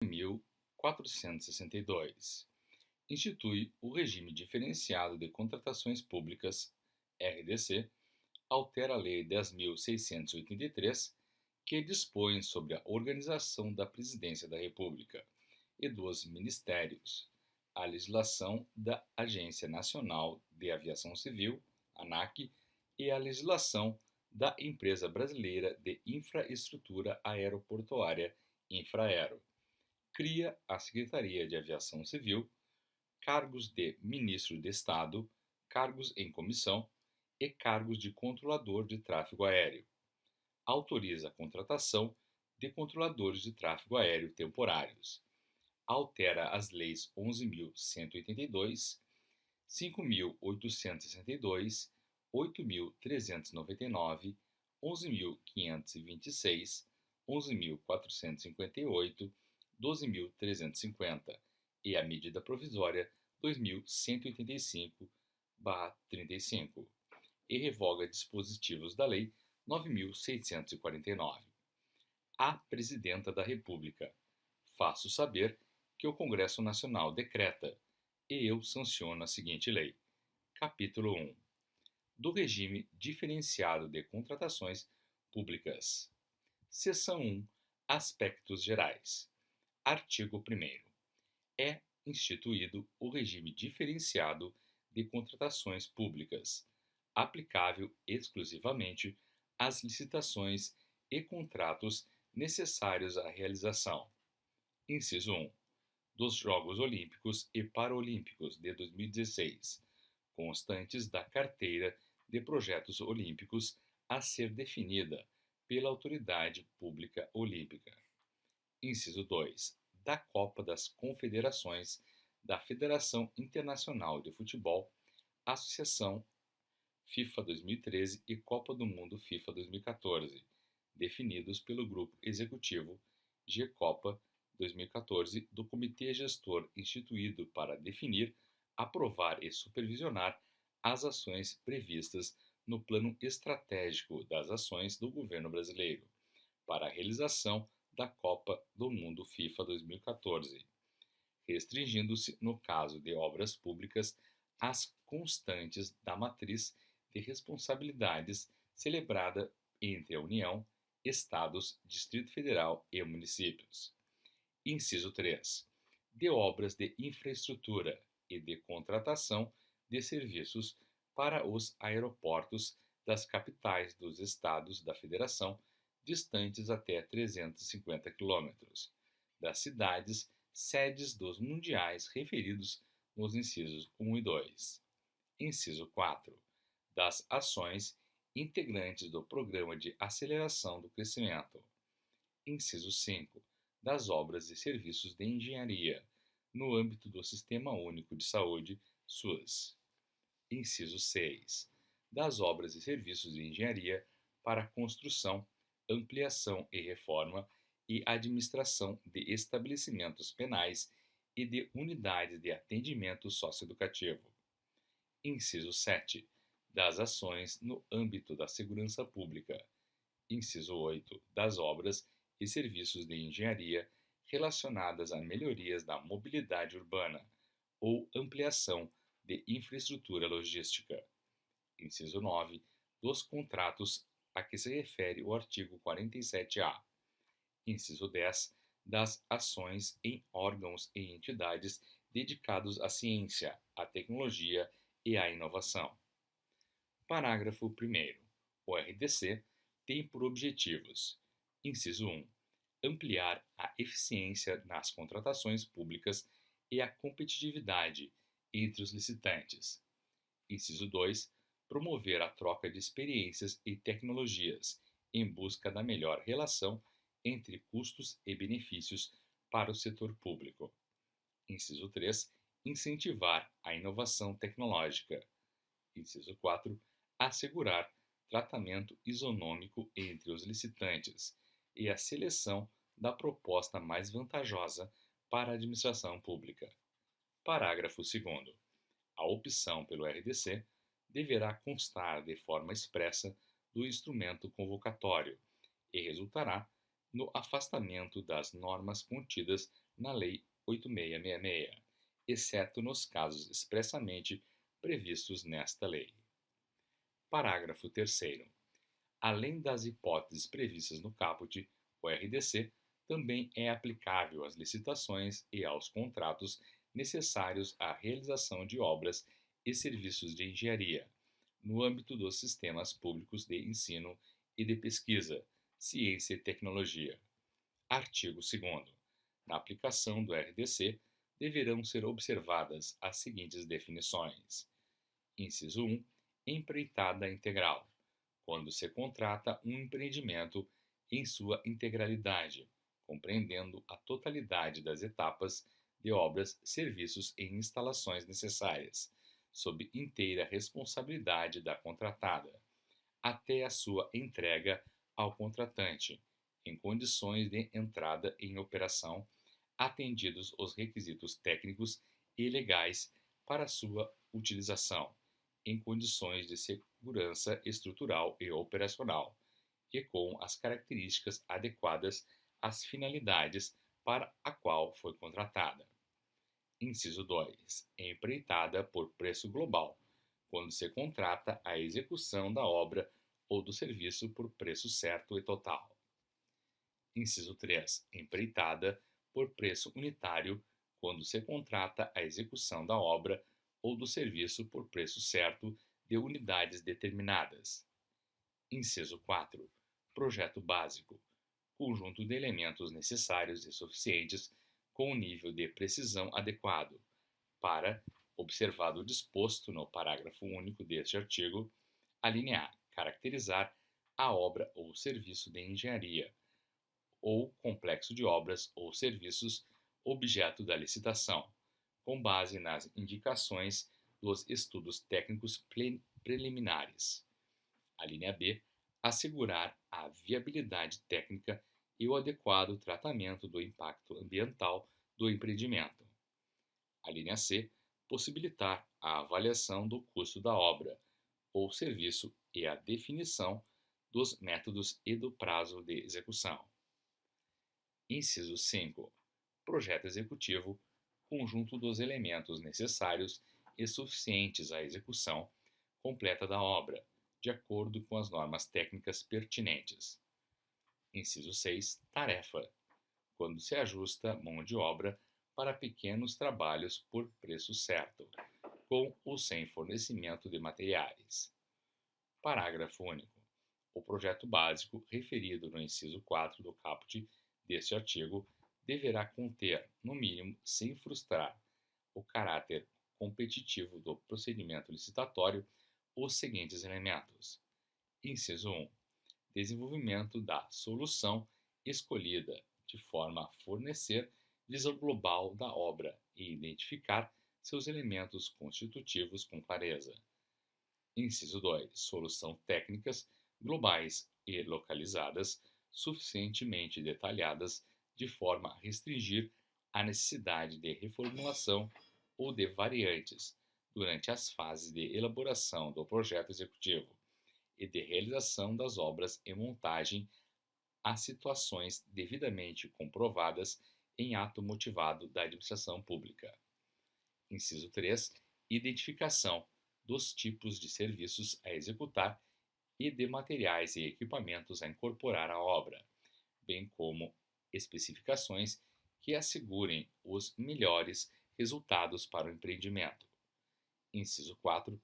1462. Institui o Regime Diferenciado de Contratações Públicas, RDC, altera a Lei 10.683, que dispõe sobre a organização da Presidência da República e dos Ministérios, a legislação da Agência Nacional de Aviação Civil, ANAC, e a legislação da Empresa Brasileira de Infraestrutura Aeroportuária, Infraero. Cria a Secretaria de Aviação Civil, cargos de Ministro de Estado, cargos em comissão e cargos de controlador de tráfego aéreo. Autoriza a contratação de controladores de tráfego aéreo temporários. Altera as leis 11.182, 5.862, 8.399, 11.526, 11.458, 12.350 e a medida provisória 2185/35 e revoga dispositivos da Lei 9.649. A Presidenta da República. Faço saber que o Congresso Nacional decreta e eu sanciono a seguinte lei. Capítulo 1. Do Regime Diferenciado de Contratações Públicas. Seção 1. Aspectos gerais. Artigo 1º. É instituído o regime diferenciado de contratações públicas, aplicável exclusivamente às licitações e contratos necessários à realização. Inciso 1. Dos Jogos Olímpicos e Paralímpicos de 2016, constantes da carteira de projetos olímpicos a ser definida pela Autoridade Pública Olímpica. Inciso 2. Da Copa das Confederações, da Federação Internacional de Futebol, Associação FIFA 2013 e Copa do Mundo FIFA 2014, definidos pelo Grupo Executivo G-Copa 2014 do Comitê Gestor instituído para definir, aprovar e supervisionar as ações previstas no Plano Estratégico das Ações do Governo Brasileiro para a realização da Copa do Mundo FIFA 2014, restringindo-se, no caso de obras públicas, às constantes da matriz de responsabilidades celebrada entre a União, Estados, Distrito Federal e municípios. Inciso 3. De obras de infraestrutura e de contratação de serviços para os aeroportos das capitais dos estados da Federação distantes até 350 km, das cidades sedes dos mundiais referidos nos incisos 1 e 2. Inciso 4. Das ações integrantes do Programa de Aceleração do Crescimento. Inciso 5. Das obras e serviços de engenharia, no âmbito do Sistema Único de Saúde, SUS. Inciso 6. Das obras e serviços de engenharia para construção, ampliação e reforma e administração de estabelecimentos penais e de unidades de atendimento socioeducativo. Inciso 7. Das ações no âmbito da segurança pública. Inciso 8. Das obras e serviços de engenharia relacionadas a melhorias da mobilidade urbana ou ampliação de infraestrutura logística. Inciso 9. Dos contratos a que se refere o artigo 47-A. Inciso 10. Das ações em órgãos e entidades dedicados à ciência, à tecnologia e à inovação. Parágrafo 1º. O RDC tem por objetivos: inciso 1. Ampliar a eficiência nas contratações públicas e a competitividade entre os licitantes. Inciso 2. Promover a troca de experiências e tecnologias em busca da melhor relação entre custos e benefícios para o setor público. Inciso 3. Incentivar a inovação tecnológica. Inciso 4. Assegurar tratamento isonômico entre os licitantes e a seleção da proposta mais vantajosa para a administração pública. Parágrafo 2º. A opção pelo RDC deverá constar de forma expressa do instrumento convocatório e resultará no afastamento das normas contidas na Lei 8666, exceto nos casos expressamente previstos nesta lei. Parágrafo 3º. Além das hipóteses previstas no caput, o RDC também é aplicável às licitações e aos contratos necessários à realização de obras e serviços de engenharia, no âmbito dos sistemas públicos de ensino e de pesquisa, ciência e tecnologia. Artigo 2º. Na aplicação do RDC, deverão ser observadas as seguintes definições. Inciso 1. Empreitada integral, quando se contrata um empreendimento em sua integralidade, compreendendo a totalidade das etapas de obras, serviços e instalações necessárias, sob inteira responsabilidade da contratada, até a sua entrega ao contratante, em condições de entrada em operação, atendidos os requisitos técnicos e legais para sua utilização, em condições de segurança estrutural e operacional, e com as características adequadas às finalidades para a qual foi contratada. Inciso 2. Empreitada por preço global, quando se contrata a execução da obra ou do serviço por preço certo e total. Inciso 3. Empreitada por preço unitário, quando se contrata a execução da obra ou do serviço por preço certo de unidades determinadas. Inciso 4. Projeto básico, conjunto de elementos necessários e suficientes com o nível de precisão adequado para, observado o disposto no parágrafo único deste artigo, a linha A, caracterizar a obra ou serviço de engenharia ou complexo de obras ou serviços objeto da licitação, com base nas indicações dos estudos técnicos preliminares. A linha B, assegurar a viabilidade técnica e o adequado tratamento do impacto ambiental do empreendimento. A linha C, possibilitar a avaliação do custo da obra ou serviço e a definição dos métodos e do prazo de execução. Inciso 5. Projeto executivo, conjunto dos elementos necessários e suficientes à execução completa da obra, de acordo com as normas técnicas pertinentes. Inciso 6. Tarefa, quando se ajusta mão de obra para pequenos trabalhos por preço certo, com ou sem fornecimento de materiais. Parágrafo único. O projeto básico referido no inciso 4 do caput deste artigo deverá conter, no mínimo, sem frustrar o caráter competitivo do procedimento licitatório, os seguintes elementos. Inciso 1. Desenvolvimento da solução escolhida, de forma a fornecer visão global da obra e identificar seus elementos constitutivos com clareza. Inciso 2. Solução técnicas globais e localizadas, suficientemente detalhadas de forma a restringir a necessidade de reformulação ou de variantes durante as fases de elaboração do projeto executivo e de realização das obras e montagem a situações devidamente comprovadas em ato motivado da administração pública. Inciso 3. Identificação dos tipos de serviços a executar e de materiais e equipamentos a incorporar à obra, bem como especificações que assegurem os melhores resultados para o empreendimento. Inciso 4.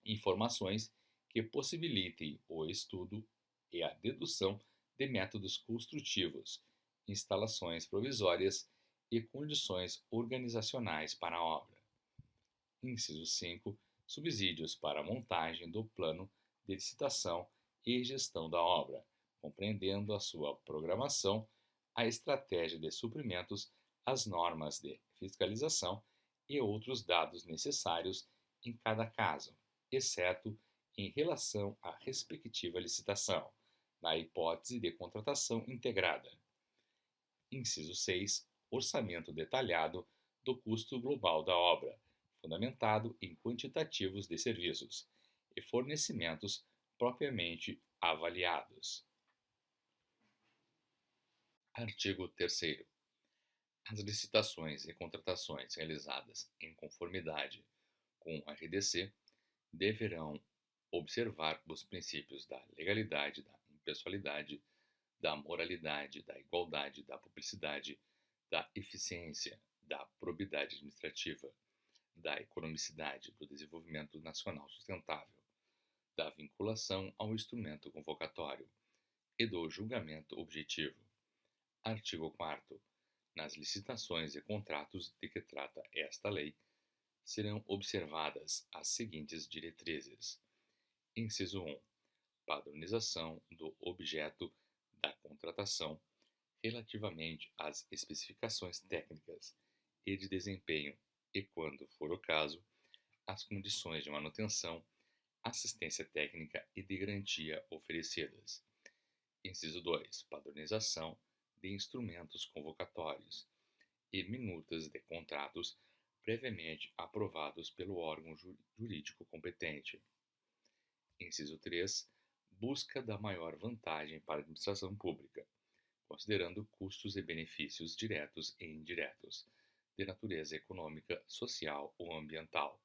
Informações que possibilitem o estudo e a dedução de métodos construtivos, instalações provisórias e condições organizacionais para a obra. Inciso 5. Subsídios para a montagem do plano de licitação e gestão da obra, compreendendo a sua programação, a estratégia de suprimentos, as normas de fiscalização e outros dados necessários em cada caso, exceto em relação à respectiva licitação, na hipótese de contratação integrada. Inciso 6. Orçamento detalhado do custo global da obra, fundamentado em quantitativos de serviços e fornecimentos propriamente avaliados. Artigo 3º. As licitações e contratações realizadas em conformidade com o RDC deverão observar os princípios da legalidade, da impessoalidade, da moralidade, da igualdade, da publicidade, da eficiência, da probidade administrativa, da economicidade, do desenvolvimento nacional sustentável, da vinculação ao instrumento convocatório e do julgamento objetivo. Artigo 4º. Nas licitações e contratos de que trata esta lei, serão observadas as seguintes diretrizes. Inciso 1. Padronização do objeto da contratação relativamente às especificações técnicas e de desempenho e, quando for o caso, as condições de manutenção, assistência técnica e de garantia oferecidas. Inciso 2. Padronização de instrumentos convocatórios e minutas de contratos previamente aprovados pelo órgão jurídico competente. Inciso 3. Busca da maior vantagem para a administração pública, considerando custos e benefícios diretos e indiretos, de natureza econômica, social ou ambiental,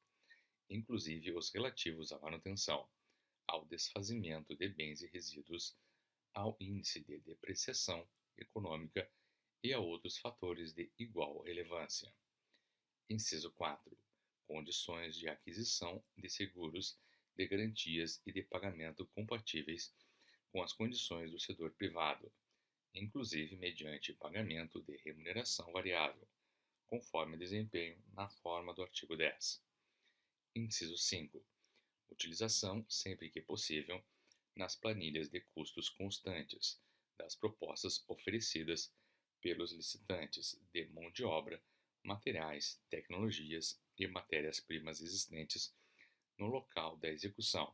inclusive os relativos à manutenção, ao desfazimento de bens e resíduos, ao índice de depreciação econômica e a outros fatores de igual relevância. Inciso 4. Condições de aquisição de seguros, de garantias e de pagamento compatíveis com as condições do setor privado, inclusive mediante pagamento de remuneração variável, conforme desempenho na forma do artigo 10. Inciso 5. Utilização, sempre que possível, nas planilhas de custos constantes das propostas oferecidas pelos licitantes de mão de obra, materiais, tecnologias e matérias-primas existentes no local da execução,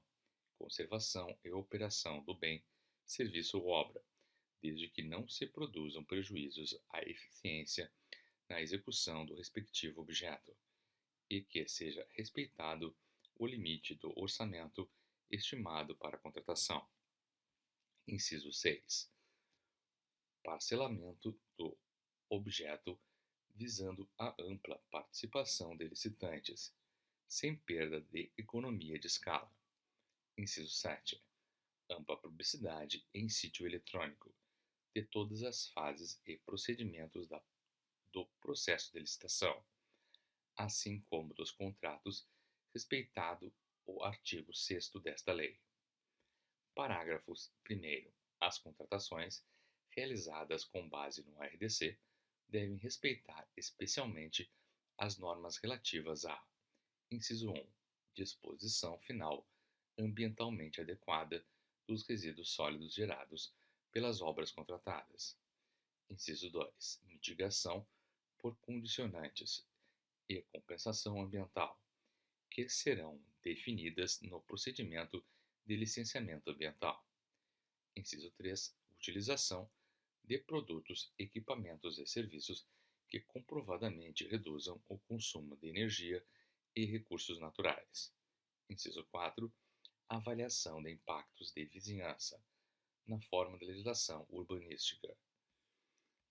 conservação e operação do bem, serviço ou obra, desde que não se produzam prejuízos à eficiência na execução do respectivo objeto e que seja respeitado o limite do orçamento estimado para a contratação. Inciso 6. Parcelamento do objeto visando a ampla participação de licitantes, sem perda de economia de escala. Inciso 7. Ampla publicidade em sítio eletrônico de todas as fases e procedimentos do processo de licitação, assim como dos contratos, respeitado o artigo 6º desta lei. Parágrafos 1º. As contratações realizadas com base no RDC devem respeitar especialmente as normas relativas a: inciso 1. Disposição final ambientalmente adequada dos resíduos sólidos gerados pelas obras contratadas. Inciso 2. Mitigação por condicionantes e compensação ambiental, que serão definidas no procedimento de licenciamento ambiental. Inciso 3. Utilização de produtos, equipamentos e serviços que comprovadamente reduzam o consumo de energia e recursos naturais. Inciso 4. Avaliação de impactos de vizinhança, na forma da legislação urbanística.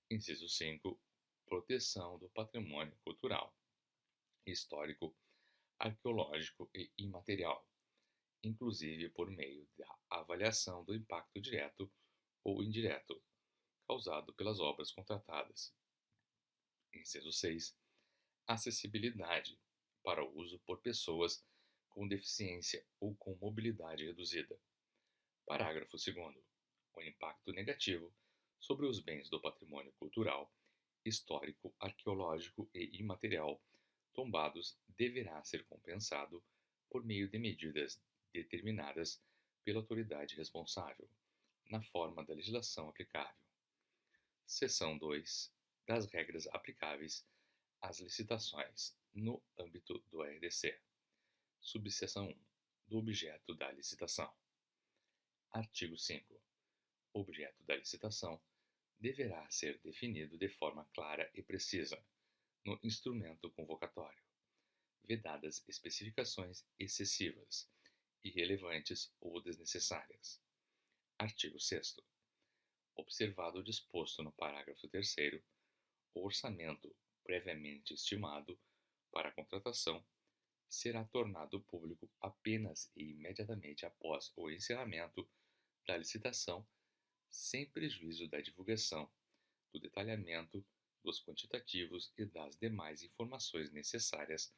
Inciso 5. Proteção do patrimônio cultural, histórico, arqueológico e imaterial, inclusive por meio da avaliação do impacto direto ou indireto causado pelas obras contratadas. Inciso 6. Acessibilidade para o uso por pessoas com deficiência ou com mobilidade reduzida. Parágrafo 2º. O impacto negativo sobre os bens do patrimônio cultural, histórico, arqueológico e imaterial tombados deverá ser compensado por meio de medidas determinadas pela autoridade responsável, na forma da legislação aplicável. Seção 2. Das regras aplicáveis às licitações no âmbito do RDC. Subseção 1. Do objeto da licitação. Artigo 5. O objeto da licitação deverá ser definido de forma clara e precisa no instrumento convocatório, vedadas especificações excessivas, irrelevantes ou desnecessárias. Artigo 6º. Observado o disposto no parágrafo 3º, O orçamento previamente estimado para a contratação será tornado público apenas e imediatamente após o encerramento da licitação, sem prejuízo da divulgação, do detalhamento dos quantitativos e das demais informações necessárias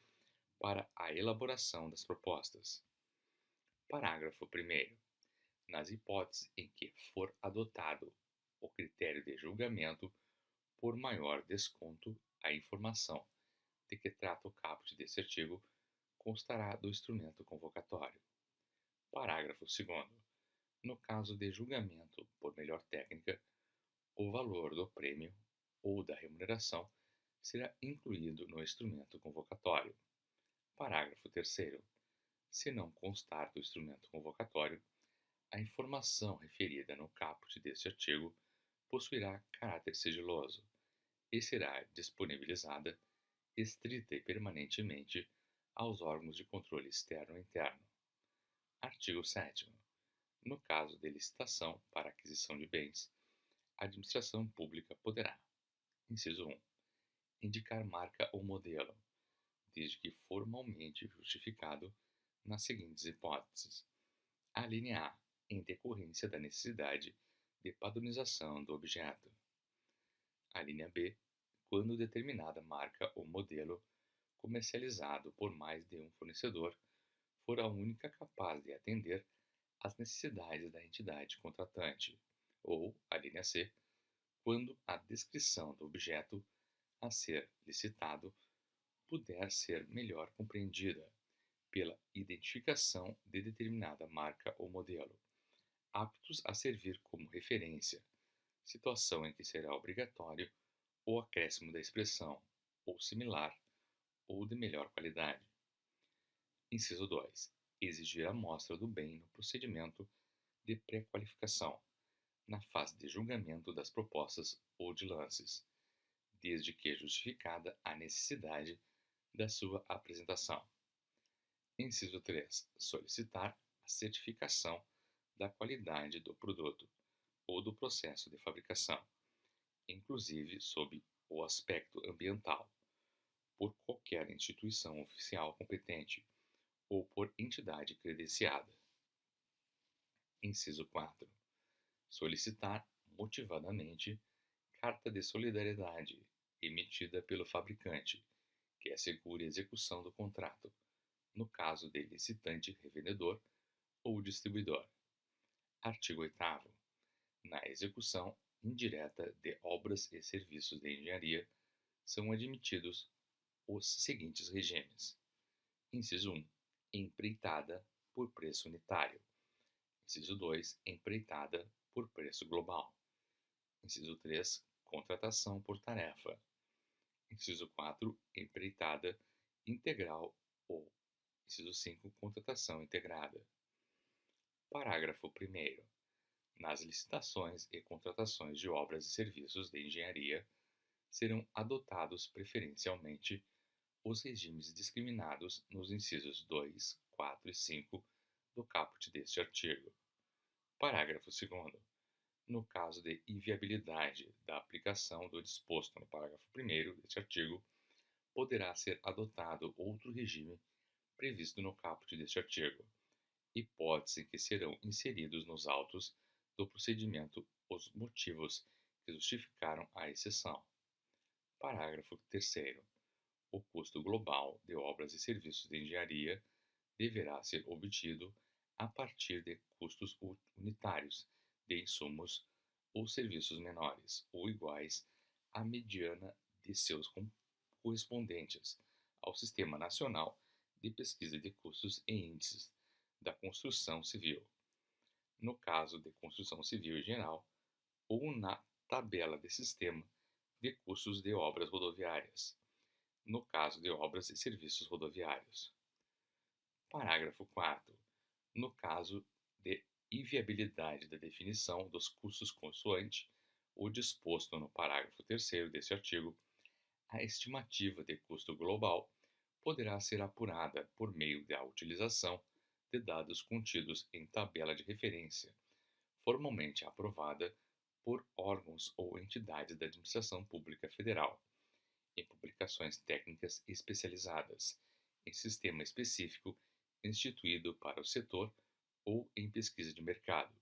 para a elaboração das propostas. Parágrafo 1º. Nas hipóteses em que for adotado o critério de julgamento por maior desconto, a informação de que trata o caput deste artigo constará do instrumento convocatório. Parágrafo 2º. No caso de julgamento por melhor técnica, o valor do prêmio ou da remuneração será incluído no instrumento convocatório. Parágrafo 3º. Se não constar do instrumento convocatório, a informação referida no caput deste artigo possuirá caráter sigiloso e será disponibilizada estrita e permanentemente aos órgãos de controle externo e interno. Artigo 7º. No caso de licitação para aquisição de bens, a administração pública poderá: inciso 1. Indicar marca ou modelo, desde que formalmente justificado nas seguintes hipóteses. A linha A, em decorrência da necessidade de padronização do objeto. A linha B, quando determinada marca ou modelo comercializado por mais de um fornecedor for a única capaz de atender às necessidades da entidade contratante. Ou, a linha C, quando a descrição do objeto a ser licitado puder ser melhor compreendida pela identificação de determinada marca ou modelo, aptos a servir como referência, situação em que será obrigatório o acréscimo da expressão ou similar ou de melhor qualidade. Inciso 2. Exigir a mostra do bem no procedimento de pré-qualificação, na fase de julgamento das propostas ou de lances, desde que justificada a necessidade da sua apresentação. Inciso 3. Solicitar a certificação da qualidade do produto ou do processo de fabricação, inclusive sob o aspecto ambiental, por qualquer instituição oficial competente ou por entidade credenciada. Inciso 4. Solicitar motivadamente carta de solidariedade emitida pelo fabricante, que assegure a execução do contrato, no caso de licitante revendedor ou distribuidor. Artigo 8º. Na execução indireta de obras e serviços de engenharia, são admitidos os seguintes regimes. Inciso 1. Empreitada por preço unitário. Inciso 2. Empreitada por preço global. Inciso 3. Contratação por tarefa. Inciso 4. Empreitada integral ou inciso 5. Contratação integrada. Parágrafo 1º. Nas licitações e contratações de obras e serviços de engenharia, serão adotados preferencialmente os regimes discriminados nos incisos 2, 4 e 5 do caput deste artigo. Parágrafo 2º. No caso de inviabilidade da aplicação do disposto no parágrafo 1º deste artigo, poderá ser adotado outro regime previsto no caput deste artigo, hipótese em que serão inseridos nos autos do procedimento os motivos que justificaram a exceção. Parágrafo 3º. O custo global de obras e serviços de engenharia deverá ser obtido a partir de custos unitários de insumos ou serviços menores ou iguais à mediana de seus correspondentes ao Sistema Nacional de Pesquisa de Custos e Índices da Construção Civil, no caso de construção civil em geral, ou na tabela de sistema de custos de obras rodoviárias, no caso de obras e serviços rodoviários. Parágrafo 4º. No caso de inviabilidade da definição dos custos consoante o disposto no parágrafo 3º deste artigo, a estimativa de custo global poderá ser apurada por meio da utilização de dados contidos em tabela de referência, formalmente aprovada por órgãos ou entidades da administração pública federal, em publicações técnicas especializadas, em sistema específico instituído para o setor ou em pesquisa de mercado.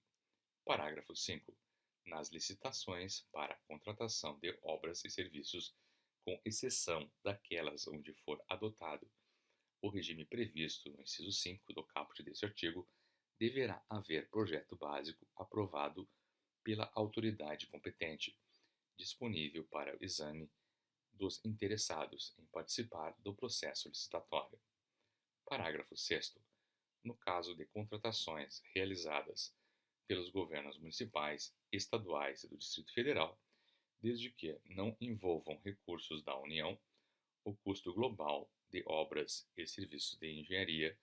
Parágrafo 5. Nas licitações para a contratação de obras e serviços, com exceção daquelas onde for adotado o regime previsto no inciso 5 do caput deste artigo, deverá haver projeto básico aprovado pela autoridade competente, disponível para o exame dos interessados em participar do processo licitatório. Parágrafo 6º. No caso de contratações realizadas pelos governos municipais, estaduais e do Distrito Federal, desde que não envolvam recursos da União, o custo global de obras e serviços de engenharia,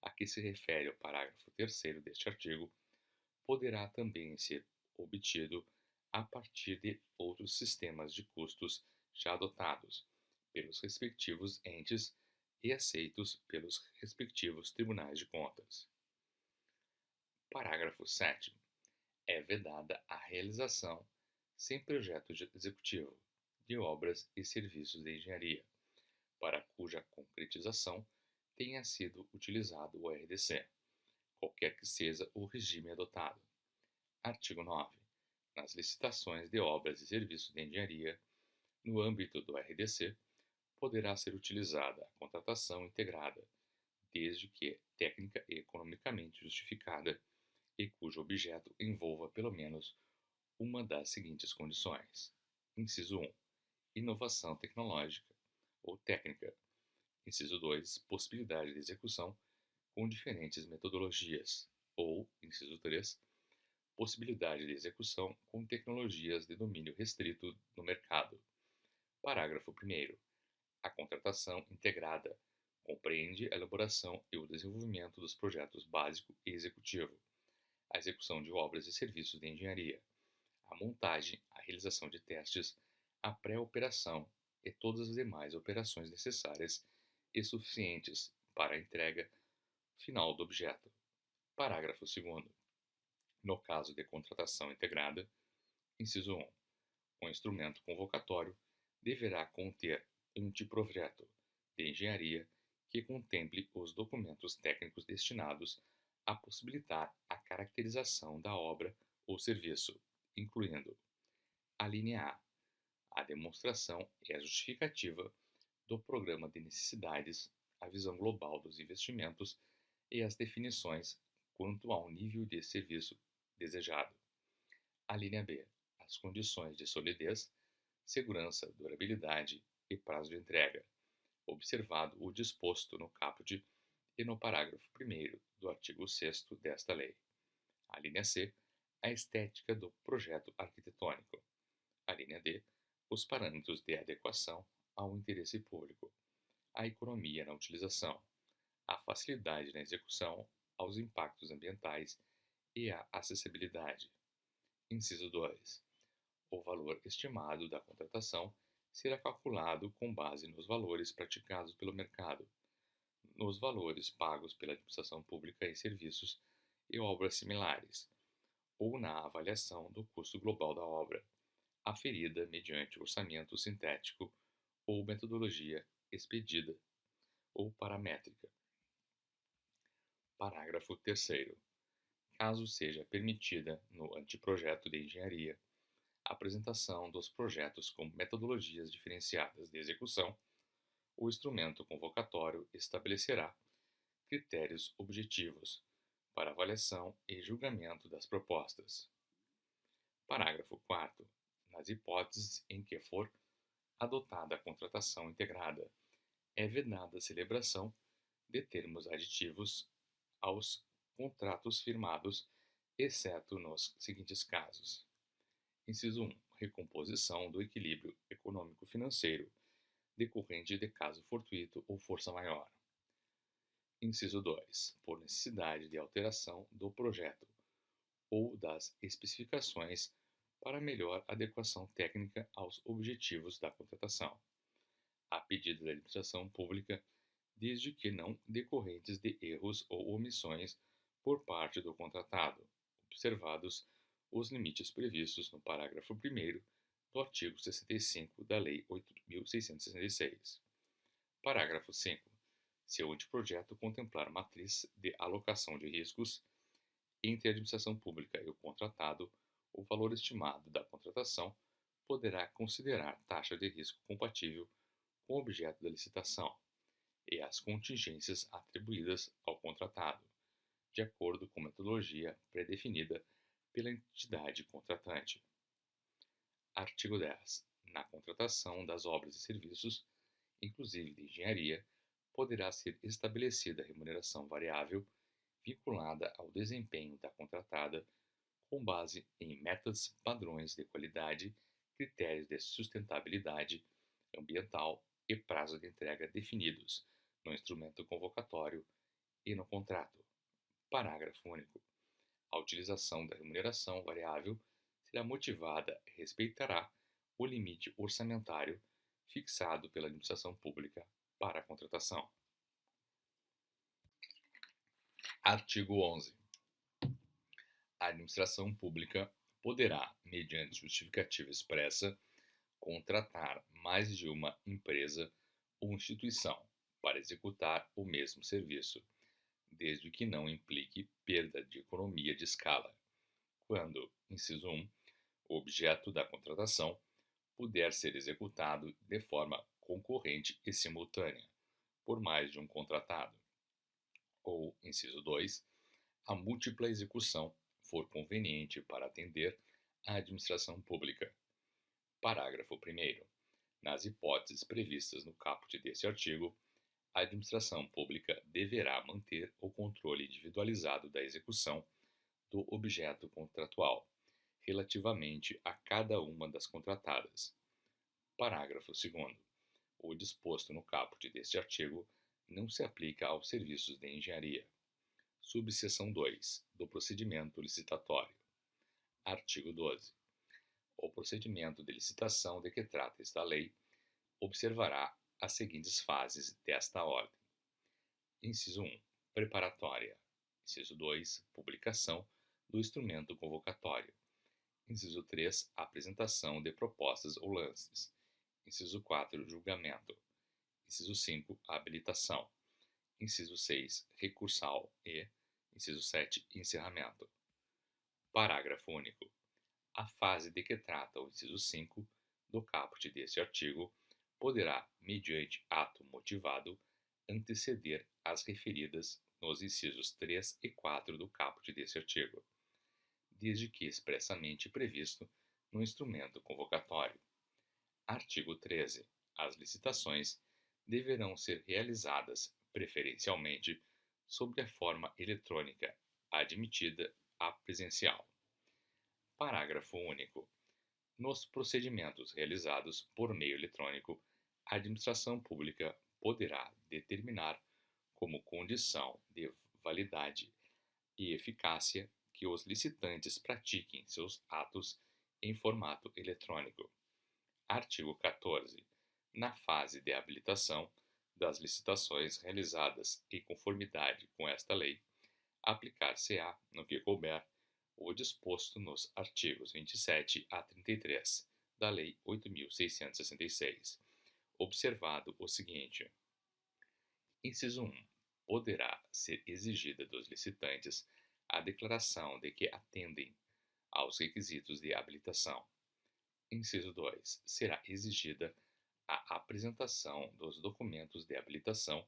a que se refere o parágrafo 3º deste artigo, poderá também ser obtido a partir de outros sistemas de custos já adotados pelos respectivos entes e aceitos pelos respectivos tribunais de contas. Parágrafo 7º. É vedada a realização, sem projeto executivo, de obras e serviços de engenharia, para cuja concretização tenha sido utilizado o RDC, qualquer que seja o regime adotado. Artigo 9. Nas licitações de obras e serviços de engenharia, no âmbito do RDC, poderá ser utilizada a contratação integrada, desde que técnica e economicamente justificada e cujo objeto envolva pelo menos uma das seguintes condições. Inciso 1. Inovação tecnológica ou técnica. Inciso 2. Possibilidade de execução com diferentes metodologias. Ou, inciso 3. Possibilidade de execução com tecnologias de domínio restrito no mercado. Parágrafo 1º. A contratação integrada compreende a elaboração e o desenvolvimento dos projetos básico e executivo, a execução de obras e serviços de engenharia, a montagem, a realização de testes, a pré-operação e todas as demais operações necessárias e suficientes para a entrega final do objeto. Parágrafo 2º. No caso de contratação integrada, inciso 1, o instrumento convocatório deverá conter anteprojeto de engenharia que contemple os documentos técnicos destinados a possibilitar a caracterização da obra ou serviço, incluindo a linha A demonstração e a justificativa do programa de necessidades, a visão global dos investimentos e as definições quanto ao nível de serviço desejado. A linha B, as condições de solidez, segurança, durabilidade e prazo de entrega, observado o disposto no caput e no parágrafo 1º do artigo 6º desta lei. A linha C, a estética do projeto arquitetônico. A linha D, os parâmetros de adequação ao interesse público, a economia na utilização, a facilidade na execução, aos impactos ambientais e a acessibilidade. Inciso 2. O valor estimado da contratação será calculado com base nos valores praticados pelo mercado, nos valores pagos pela administração pública em serviços e obras similares, ou na avaliação do custo global da obra, aferida mediante orçamento sintético ou metodologia expedida ou paramétrica. Parágrafo 3º. Caso seja permitida no anteprojeto de engenharia a apresentação dos projetos com metodologias diferenciadas de execução, o instrumento convocatório estabelecerá critérios objetivos para avaliação e julgamento das propostas. Parágrafo 4º. Nas hipóteses em que for adotada a contratação integrada, é vedada a celebração de termos aditivos aos contratos firmados, exceto nos seguintes casos. Inciso 1. Recomposição do equilíbrio econômico-financeiro decorrente de caso fortuito ou força maior. Inciso 2. Por necessidade de alteração do projeto ou das especificações para melhor adequação técnica aos objetivos da contratação, a pedido da administração pública, desde que não decorrentes de erros ou omissões por parte do contratado, observados os limites previstos no parágrafo 1º do artigo 65 da Lei 8.666. Parágrafo 5. Se o anteprojeto contemplar matriz de alocação de riscos entre a administração pública e o contratado, o valor estimado da contratação poderá considerar taxa de risco compatível com o objeto da licitação e as contingências atribuídas ao contratado, de acordo com metodologia pré-definida pela entidade contratante. Artigo 10. Na contratação das obras e serviços, inclusive de engenharia, poderá ser estabelecida remuneração variável vinculada ao desempenho da contratada com base em metas padrões de qualidade, critérios de sustentabilidade ambiental e prazo de entrega definidos no instrumento convocatório e no contrato. Parágrafo único. A utilização da remuneração variável será motivada e respeitará o limite orçamentário fixado pela administração pública para a contratação. Artigo 11. A administração pública poderá, mediante justificativa expressa, contratar mais de uma empresa ou instituição para executar o mesmo serviço, desde que não implique perda de economia de escala, quando, inciso 1, o objeto da contratação puder ser executado de forma concorrente e simultânea por mais de um contratado, ou, inciso 2, a múltipla execução for conveniente para atender à administração pública. Parágrafo 1º. Nas hipóteses previstas no caput deste artigo, a administração pública deverá manter o controle individualizado da execução do objeto contratual, relativamente a cada uma das contratadas. Parágrafo 2º. O disposto no caput deste artigo não se aplica aos serviços de engenharia. Subseção 2. Do procedimento licitatório. Artigo 12. O procedimento de licitação de que trata esta lei observará as seguintes fases desta ordem. Inciso 1. Preparatória. Inciso 2. Publicação do instrumento convocatório. Inciso 3. Apresentação de propostas ou lances. Inciso 4. Julgamento. Inciso 5. Habilitação. Inciso 6. Recursal e, inciso 7. Encerramento. Parágrafo único. A fase de que trata o inciso 5 do caput deste artigo poderá, mediante ato motivado, anteceder as referidas nos incisos 3 e 4 do caput deste artigo, desde que expressamente previsto no instrumento convocatório. Artigo 13. As licitações deverão ser realizadas, preferencialmente, sob a forma eletrônica, admitida a presencial. Parágrafo único. Nos procedimentos realizados por meio eletrônico, a administração pública poderá determinar como condição de validade e eficácia que os licitantes pratiquem seus atos em formato eletrônico. Artigo 14. Na fase de habilitação das licitações realizadas em conformidade com esta lei, aplicar-se-á, no que couber, o disposto nos artigos 27 a 33 da Lei 8.666, observado o seguinte. Inciso 1. Poderá ser exigida dos licitantes a declaração de que atendem aos requisitos de habilitação. Inciso 2. Será exigida a apresentação dos documentos de habilitação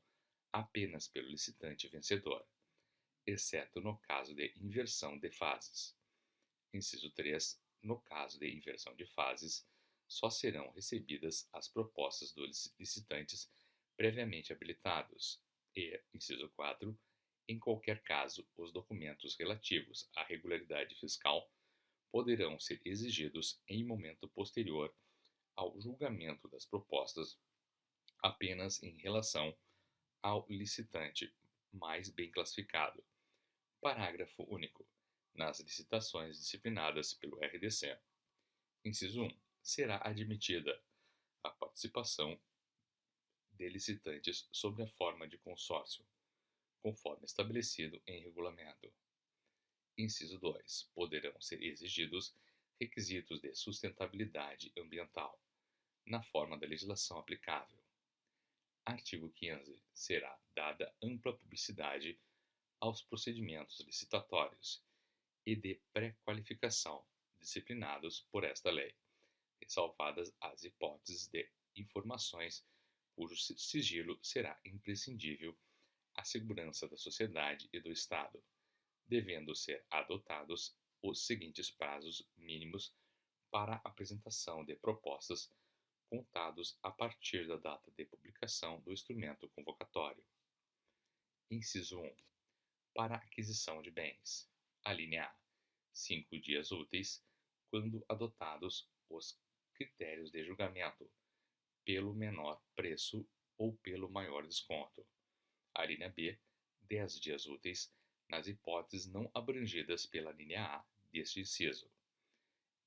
apenas pelo licitante vencedor, exceto no caso de inversão de fases. Inciso 3. No caso de inversão de fases, só serão recebidas as propostas dos licitantes previamente habilitados e, inciso 4, em qualquer caso, os documentos relativos à regularidade fiscal poderão ser exigidos em momento posterior ao julgamento das propostas apenas em relação ao licitante mais bem classificado. Parágrafo único. Nas licitações disciplinadas pelo RDC. Inciso 1. Será admitida a participação de licitantes sob a forma de consórcio, conforme estabelecido em regulamento. Inciso 2. Poderão ser exigidos requisitos de sustentabilidade ambiental, na forma da legislação aplicável. Artigo 15. Será dada ampla publicidade aos procedimentos licitatórios e de pré-qualificação disciplinados por esta lei, ressalvadas as hipóteses de informações cujo sigilo será imprescindível à segurança da sociedade e do Estado, devendo ser adotados os seguintes prazos mínimos para a apresentação de propostas, contados a partir da data de publicação do instrumento convocatório. Inciso 1. Para aquisição de bens. Alínea A. 5 dias úteis, quando adotados os critérios de julgamento, pelo menor preço ou pelo maior desconto. Alínea B. 10 dias úteis, nas hipóteses não abrangidas pela linha A deste inciso.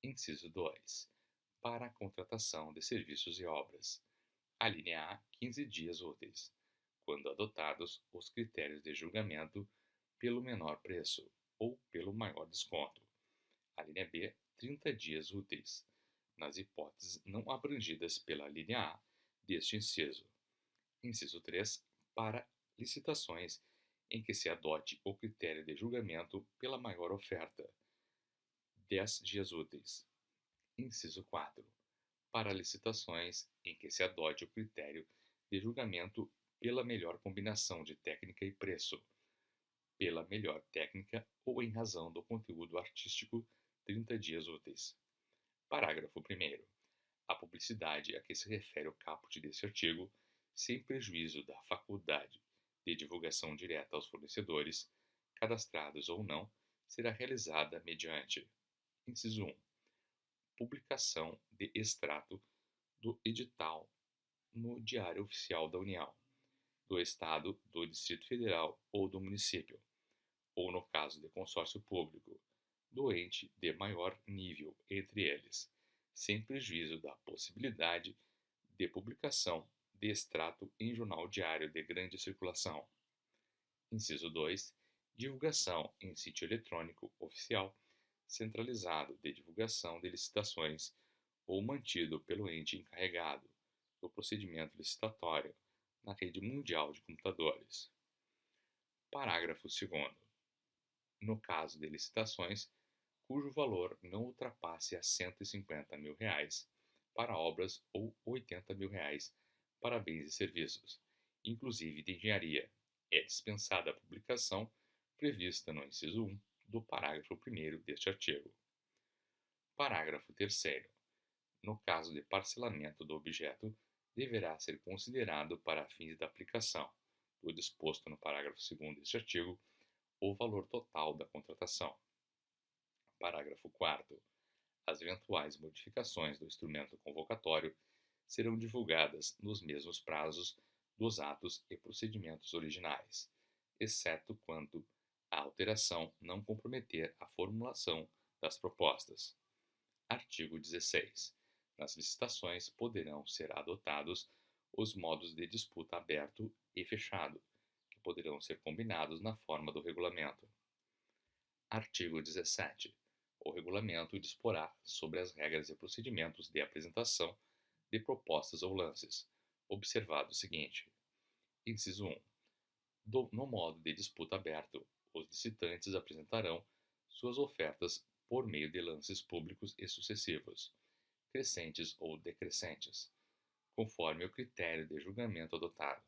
Inciso 2. Para a contratação de serviços e obras. Alínea A. 15 dias úteis, quando adotados os critérios de julgamento pelo menor preço ou pelo maior desconto. Alínea B. 30 dias úteis, nas hipóteses não abrangidas pela linha A deste inciso. Inciso 3. Para licitações em que se adote o critério de julgamento pela maior oferta. 10 dias úteis. Inciso 4. Para licitações em que se adote o critério de julgamento pela melhor combinação de técnica e preço, pela melhor técnica ou em razão do conteúdo artístico, 30 dias úteis. Parágrafo 1º. A publicidade a que se refere o caput deste artigo, sem prejuízo da faculdade de divulgação direta aos fornecedores, cadastrados ou não, será realizada mediante: inciso 1. Publicação de extrato do edital no Diário Oficial da União, do Estado, do Distrito Federal ou do município, ou no caso de consórcio público, do ente de maior nível entre eles, sem prejuízo da possibilidade de publicação de extrato em jornal diário de grande circulação. Inciso 2. Divulgação em sítio eletrônico oficial centralizado de divulgação de licitações ou mantido pelo ente encarregado do procedimento licitatório na rede mundial de computadores. Parágrafo 2º. No caso de licitações cujo valor não ultrapasse a R$ 150 mil para obras ou R$ 80 mil para bens e serviços, inclusive de engenharia, é dispensada a publicação prevista no inciso 1 do parágrafo 1º deste artigo. Parágrafo 3º. No caso de parcelamento do objeto, deverá ser considerado para fins da aplicação do disposto no parágrafo 2º deste artigo o valor total da contratação. Parágrafo 4º. As eventuais modificações do instrumento convocatório serão divulgadas nos mesmos prazos dos atos e procedimentos originais, exceto quando a alteração não comprometer a formulação das propostas. Artigo 16. Nas licitações poderão ser adotados os modos de disputa aberto e fechado, que poderão ser combinados na forma do regulamento. Artigo 17. O regulamento disporá sobre as regras e procedimentos de apresentação de propostas ou lances, observado o seguinte: inciso 1. No modo de disputa aberto, os licitantes apresentarão suas ofertas por meio de lances públicos e sucessivos, crescentes ou decrescentes, conforme o critério de julgamento adotado.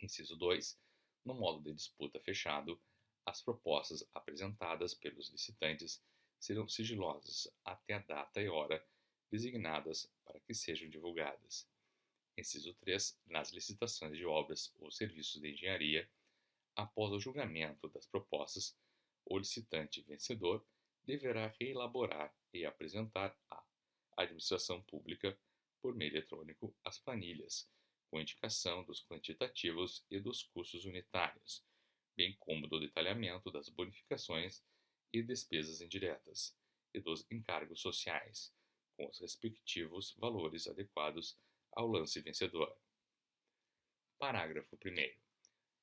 Inciso 2. No modo de disputa fechado, as propostas apresentadas pelos licitantes serão sigilosas até a data e hora designadas para que sejam divulgadas. Inciso 3. Nas licitações de obras ou serviços de engenharia, após o julgamento das propostas, o licitante vencedor deverá reelaborar e apresentar à administração pública, por meio eletrônico, as planilhas, com indicação dos quantitativos e dos custos unitários, bem como do detalhamento das bonificações e despesas indiretas e dos encargos sociais, com os respectivos valores adequados ao lance vencedor. Parágrafo 1º.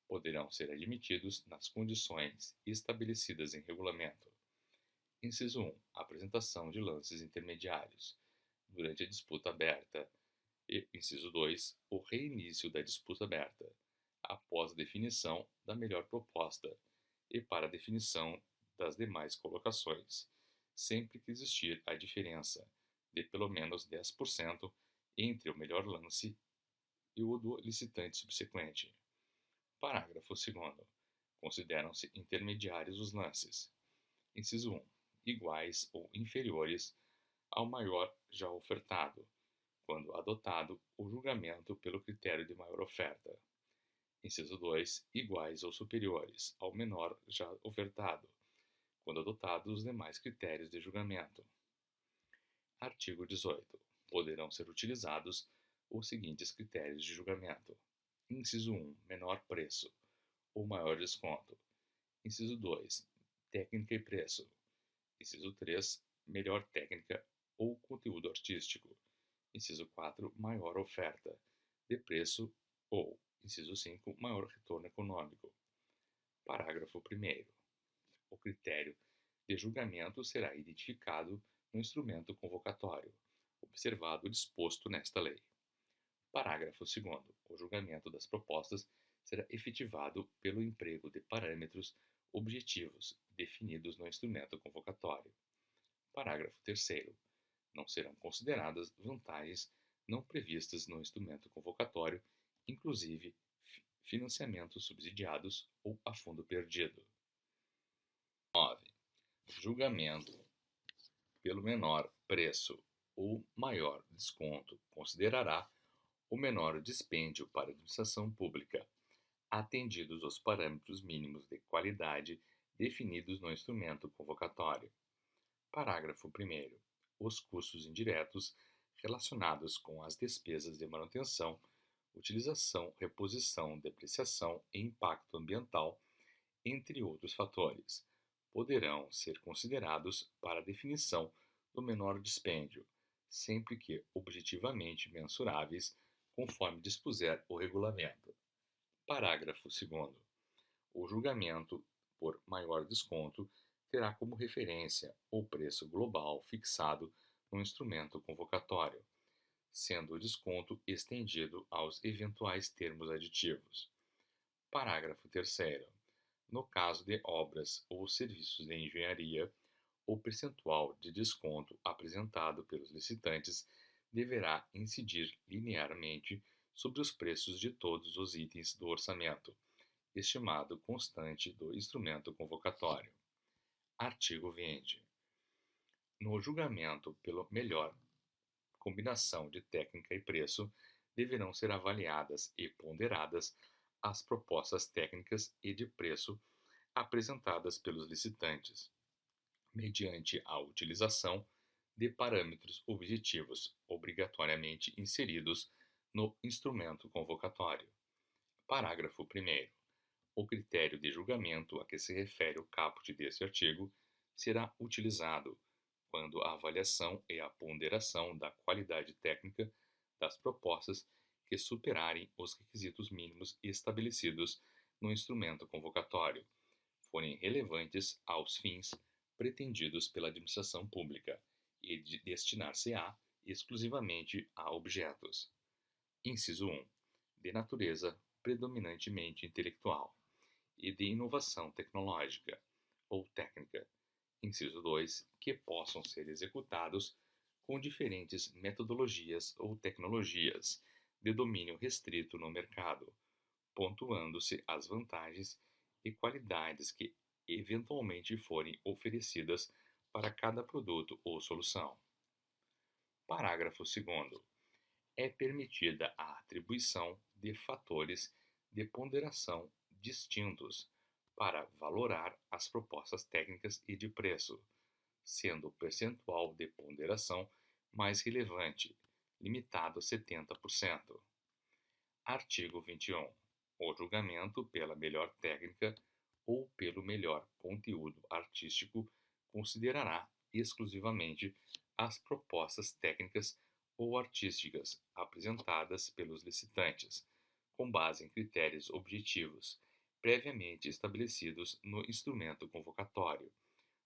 Poderão ser admitidos nas condições estabelecidas em regulamento: Inciso 1. Apresentação de lances intermediários durante a disputa aberta. E, inciso 2. O reinício da disputa aberta após a definição da melhor proposta e para a definição das demais colocações, sempre que existir a diferença de pelo menos 10% entre o melhor lance e o do licitante subsequente. Parágrafo 2º. Consideram-se intermediários os lances. Inciso 1. Iguais ou inferiores ao maior já ofertado, quando adotado o julgamento pelo critério de maior oferta. Inciso 2. Iguais ou superiores ao menor já ofertado, quando adotados os demais critérios de julgamento. Artigo 18. Poderão ser utilizados os seguintes critérios de julgamento. Inciso 1. Menor preço ou maior desconto. Inciso 2. Técnica e preço. Inciso 3. Melhor técnica ou conteúdo artístico. Inciso 4. Maior oferta de preço ou, inciso 5. Maior retorno econômico. Parágrafo 1º. O critério de julgamento será identificado no instrumento convocatório, observado o disposto nesta lei. Parágrafo 2º. O julgamento das propostas será efetivado pelo emprego de parâmetros objetivos definidos no instrumento convocatório. Parágrafo 3º. Não serão consideradas vantagens não previstas no instrumento convocatório, inclusive financiamentos subsidiados ou a fundo perdido. 9. Julgamento pelo menor preço ou maior desconto considerará o menor dispêndio para a administração pública, atendidos os parâmetros mínimos de qualidade definidos no instrumento convocatório. Parágrafo 1º. Os custos indiretos relacionados com as despesas de manutenção, utilização, reposição, depreciação e impacto ambiental, entre outros fatores, poderão ser considerados para a definição do menor dispêndio, sempre que objetivamente mensuráveis, conforme dispuser o regulamento. Parágrafo 2º. O julgamento por maior desconto terá como referência o preço global fixado no instrumento convocatório, sendo o desconto estendido aos eventuais termos aditivos. Parágrafo 3º. No caso de obras ou serviços de engenharia, o percentual de desconto apresentado pelos licitantes deverá incidir linearmente sobre os preços de todos os itens do orçamento, estimado constante do instrumento convocatório. Artigo 20. No julgamento pela melhor combinação de técnica e preço, deverão ser avaliadas e ponderadas as propostas técnicas e de preço apresentadas pelos licitantes, mediante a utilização de parâmetros objetivos obrigatoriamente inseridos no instrumento convocatório. Parágrafo 1º. O critério de julgamento a que se refere o caput deste artigo será utilizado quando a avaliação e a ponderação da qualidade técnica das propostas que superarem os requisitos mínimos estabelecidos no instrumento convocatório forem relevantes aos fins pretendidos pela administração pública e de destinar-se-á exclusivamente a objetos. Inciso 1. De natureza predominantemente intelectual e de inovação tecnológica ou técnica. Inciso 2. Que possam ser executados com diferentes metodologias ou tecnologias de domínio restrito no mercado, pontuando-se as vantagens e qualidades que eventualmente forem oferecidas para cada produto ou solução. Parágrafo 2º. É permitida a atribuição de fatores de ponderação distintos para valorar as propostas técnicas e de preço, sendo o percentual de ponderação mais relevante, limitado a 70%. Artigo 21. O julgamento pela melhor técnica ou pelo melhor conteúdo artístico considerará exclusivamente as propostas técnicas ou artísticas apresentadas pelos licitantes, com base em critérios objetivos previamente estabelecidos no instrumento convocatório,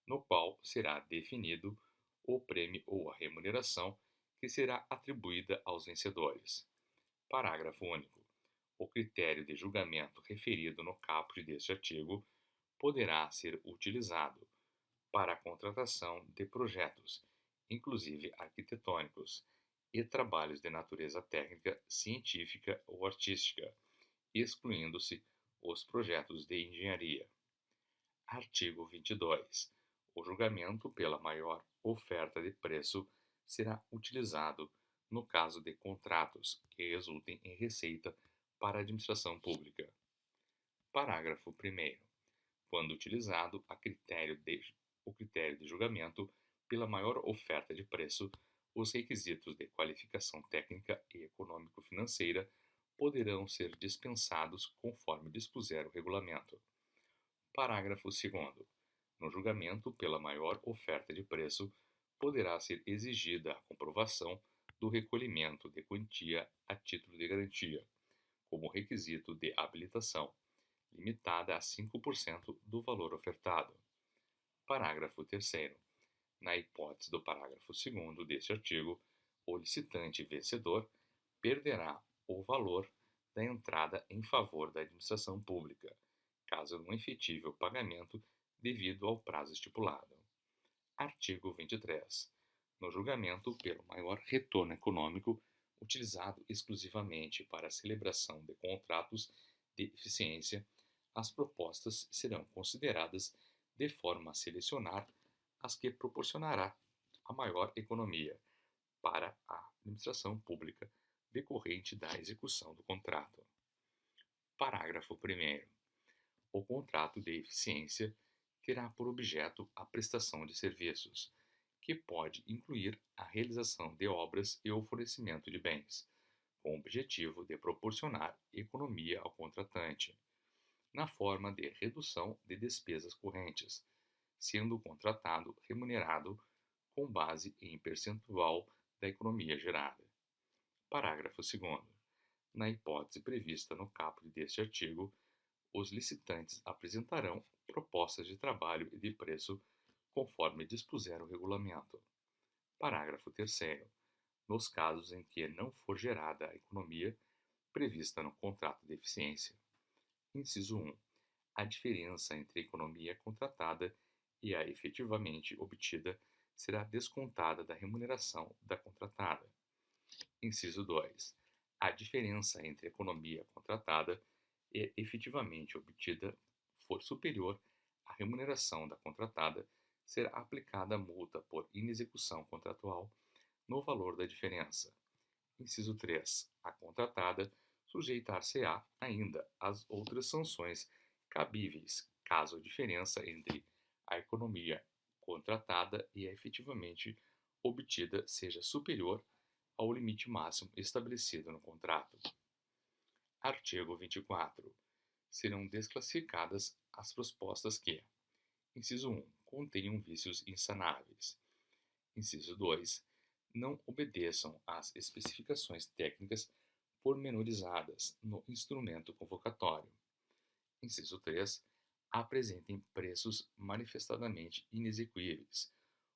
no qual será definido o prêmio ou a remuneração que será atribuída aos vencedores. Parágrafo único. O critério de julgamento referido no caput deste artigo poderá ser utilizado para a contratação de projetos, inclusive arquitetônicos, e trabalhos de natureza técnica, científica ou artística, excluindo-se os projetos de engenharia. Artigo 22. O julgamento pela maior oferta de preço será utilizado no caso de contratos que resultem em receita para a administração pública. Parágrafo 1º. Quando utilizado o critério de julgamento pela maior oferta de preço, os requisitos de qualificação técnica e econômico-financeira poderão ser dispensados conforme dispuser o regulamento. Parágrafo 2º. No julgamento pela maior oferta de preço, poderá ser exigida a comprovação do recolhimento de quantia a título de garantia, como requisito de habilitação, limitada a 5% do valor ofertado. Parágrafo 3º. Na hipótese do parágrafo 2º deste artigo, o licitante vencedor perderá o valor da entrada em favor da administração pública, caso não efetive o pagamento devido ao prazo estipulado. Artigo 23. No julgamento pelo maior retorno econômico, utilizado exclusivamente para a celebração de contratos de eficiência, as propostas serão consideradas de forma a selecionar as que proporcionará a maior economia para a administração pública decorrente da execução do contrato. Parágrafo 1º. O contrato de eficiência terá por objeto a prestação de serviços, que pode incluir a realização de obras e o fornecimento de bens, com o objetivo de proporcionar economia ao contratante, na forma de redução de despesas correntes, sendo o contratado remunerado com base em percentual da economia gerada. Parágrafo 2º. Na hipótese prevista no caput deste artigo, os licitantes apresentarão propostas de trabalho e de preço conforme dispuser o regulamento. Parágrafo 3º. Nos casos em que não for gerada a economia prevista no contrato de eficiência. Inciso 1. A diferença entre a economia contratada e a efetivamente obtida será descontada da remuneração da contratada. Inciso 2. A diferença entre a economia contratada e efetivamente obtida for superior à remuneração da contratada, será aplicada a multa por inexecução contratual no valor da diferença. Inciso 3. A contratada sujeitar-se-á ainda às outras sanções cabíveis, caso a diferença entre a economia contratada e a efetivamente obtida seja superior ao limite máximo estabelecido no contrato. Artigo 24. Serão desclassificadas as propostas que: inciso 1. Contenham vícios insanáveis. Inciso 2. Não obedeçam às especificações técnicas pormenorizadas no instrumento convocatório. Inciso 3. Apresentem preços manifestadamente inexequíveis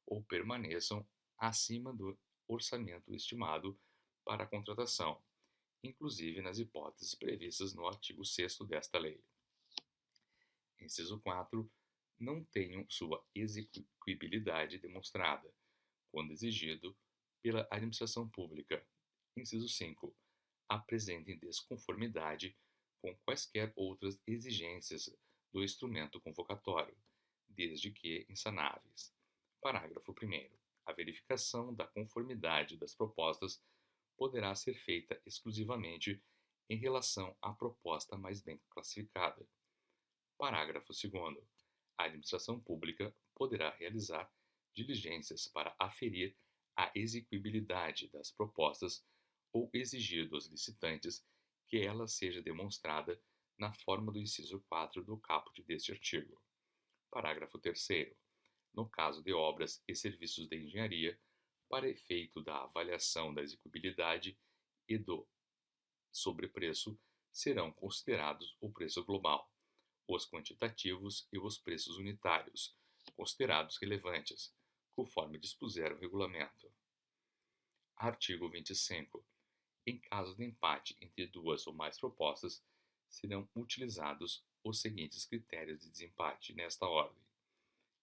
ou permaneçam acima do orçamento estimado para a contratação, inclusive nas hipóteses previstas no artigo 6º desta lei. Inciso 4. Não tenham sua execuibilidade demonstrada, quando exigido pela administração pública. Inciso 5. Apresentem desconformidade com quaisquer outras exigências do instrumento convocatório, desde que insanáveis. Parágrafo 1º. A verificação da conformidade das propostas poderá ser feita exclusivamente em relação à proposta mais bem classificada. Parágrafo 2º. A administração pública poderá realizar diligências para aferir a execuibilidade das propostas ou exigir dos licitantes que ela seja demonstrada na forma do inciso 4 do caput deste artigo. Parágrafo 3º. No caso de obras e serviços de engenharia, para efeito da avaliação da execuibilidade e do sobrepreço, serão considerados o preço global, os quantitativos e os preços unitários, considerados relevantes, conforme dispuser o regulamento. Artigo 25. Em caso de empate entre duas ou mais propostas, serão utilizados os seguintes critérios de desempate nesta ordem.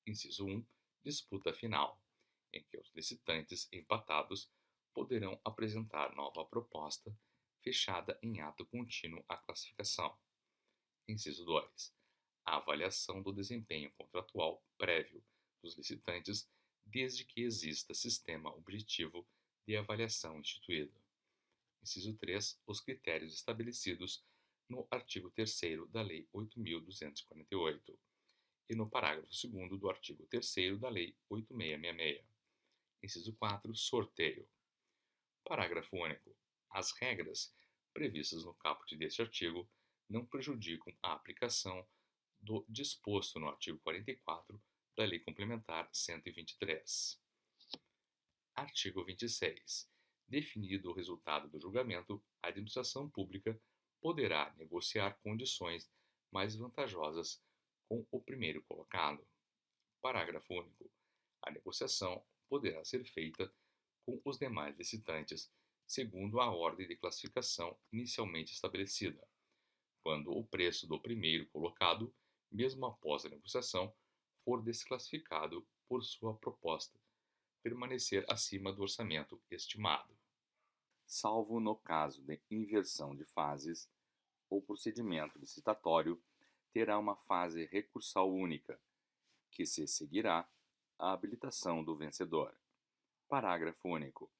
Inciso 1. Disputa final, em que os licitantes empatados poderão apresentar nova proposta fechada em ato contínuo à classificação. Inciso 2. A avaliação do desempenho contratual prévio dos licitantes, desde que exista sistema objetivo de avaliação instituído. Inciso 3. Os critérios estabelecidos no artigo 3º da Lei 8.248 e no parágrafo 2º do artigo 3º da Lei 8.666. Inciso 4. Sorteio. Parágrafo único. As regras previstas no caput deste artigo não prejudicam a aplicação do disposto no artigo 44 da Lei Complementar 123. Artigo 26. Definido o resultado do julgamento, a administração pública poderá negociar condições mais vantajosas com o primeiro colocado. Parágrafo único. A negociação poderá ser feita com os demais licitantes, segundo a ordem de classificação inicialmente estabelecida, quando o preço do primeiro colocado, mesmo após a negociação, for desclassificado por sua proposta permanecer acima do orçamento estimado. Salvo no caso de inversão de fases, o procedimento licitatório terá uma fase recursal única, que se seguirá à habilitação do vencedor. Parágrafo único.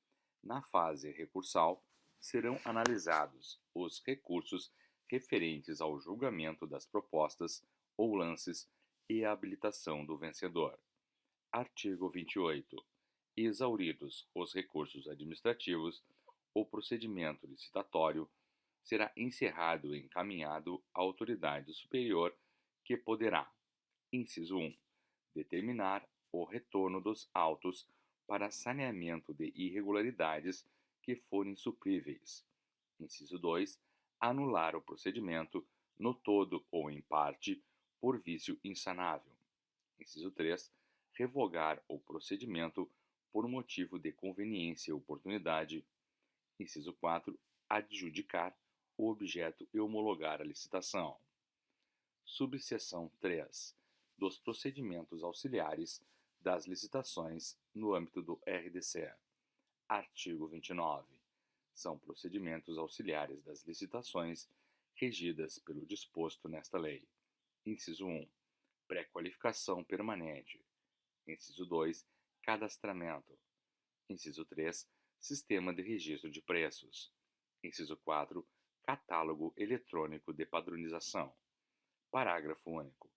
Na fase recursal, serão analisados os recursos referentes ao julgamento das propostas ou lances e à habilitação do vencedor. Artigo 28. Exauridos os recursos administrativos, o procedimento licitatório será encerrado e encaminhado à autoridade superior que poderá, inciso 1, determinar o retorno dos autos para saneamento de irregularidades que forem supríveis. Inciso 2, anular o procedimento no todo ou em parte por vício insanável. Inciso 3, revogar o procedimento por motivo de conveniência e oportunidade. Inciso 4, adjudicar o objeto e homologar a licitação. Subseção 3. Dos procedimentos auxiliares das licitações no âmbito do RDC. Artigo 29. São procedimentos auxiliares das licitações regidas pelo disposto nesta lei. Inciso 1. Pré-qualificação permanente. Inciso 2. Cadastramento. Inciso 3. Sistema de registro de preços. Inciso 4. Catálogo eletrônico de padronização. Parágrafo único.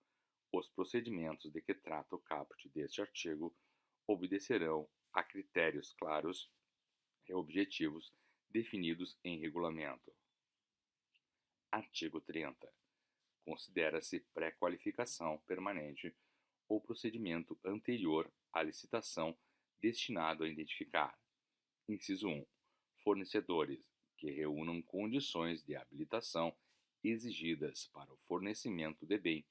Os procedimentos de que trata o caput deste artigo obedecerão a critérios claros e objetivos definidos em regulamento. Artigo 30. Considera-se pré-qualificação permanente o procedimento anterior à licitação destinado a identificar: inciso 1. Fornecedores que reúnam condições de habilitação exigidas para o fornecimento de bem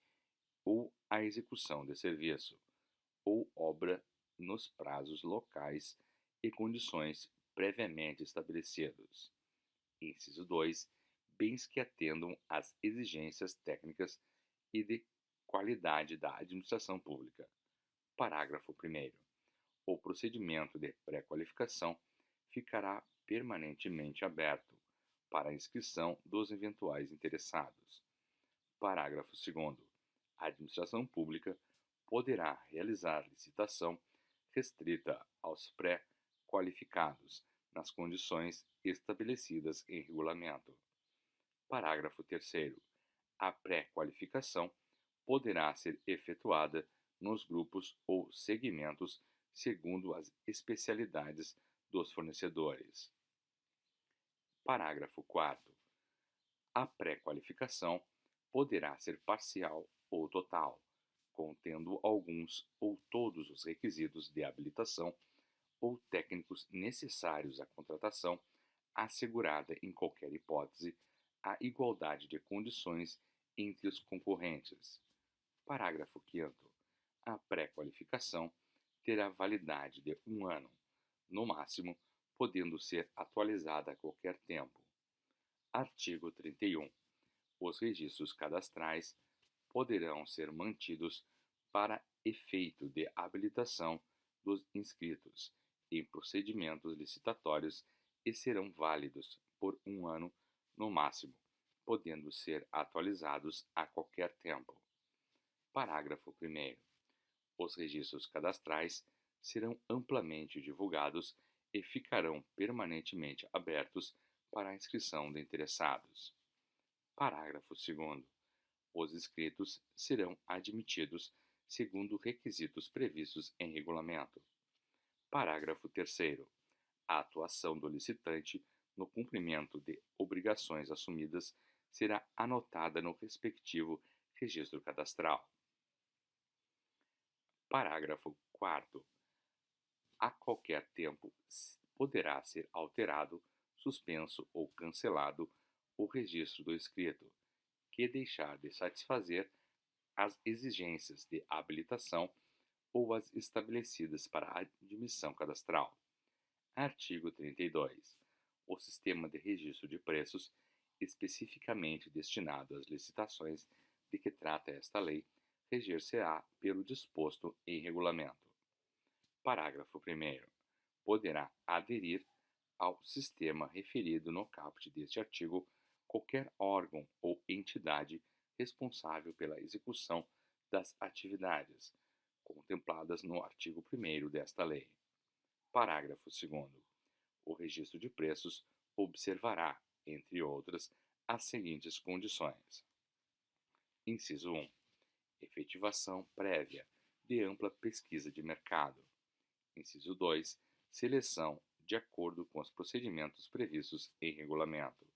ou a execução de serviço ou obra nos prazos locais e condições previamente estabelecidos. Inciso 2. Bens que atendam às exigências técnicas e de qualidade da administração pública. Parágrafo 1º. O procedimento de pré-qualificação ficará permanentemente aberto para a inscrição dos eventuais interessados. Parágrafo 2º. A administração pública poderá realizar licitação restrita aos pré-qualificados nas condições estabelecidas em regulamento. Parágrafo 3º. A pré-qualificação poderá ser efetuada nos grupos ou segmentos segundo as especialidades dos fornecedores. Parágrafo 4º. A pré-qualificação poderá ser parcial ou total, contendo alguns ou todos os requisitos de habilitação ou técnicos necessários à contratação, assegurada em qualquer hipótese a igualdade de condições entre os concorrentes. Parágrafo 5º. A pré-qualificação terá validade de 1 ano, no máximo, podendo ser atualizada a qualquer tempo. Artigo 31. Os registros cadastrais poderão ser mantidos para efeito de habilitação dos inscritos em procedimentos licitatórios e serão válidos por 1 ano no máximo, podendo ser atualizados a qualquer tempo. Parágrafo 1º. Os registros cadastrais serão amplamente divulgados e ficarão permanentemente abertos para a inscrição de interessados. Parágrafo 2º. Os inscritos serão admitidos segundo requisitos previstos em regulamento. Parágrafo 3º. A atuação do licitante no cumprimento de obrigações assumidas será anotada no respectivo registro cadastral. Parágrafo 4º. A qualquer tempo poderá ser alterado, suspenso ou cancelado o registro do inscrito, que deixar de satisfazer as exigências de habilitação ou as estabelecidas para a admissão cadastral. Artigo 32. O sistema de registro de preços, especificamente destinado às licitações de que trata esta lei, reger-se-á pelo disposto em regulamento. Parágrafo 1º. Poderá aderir ao sistema referido no caput deste artigo qualquer órgão ou entidade responsável pela execução das atividades contempladas no artigo 1º desta lei. Parágrafo 2º. O registro de preços observará, entre outras, as seguintes condições. Inciso 1. Efetivação prévia de ampla pesquisa de mercado. Inciso 2. Seleção de acordo com os procedimentos previstos em regulamento.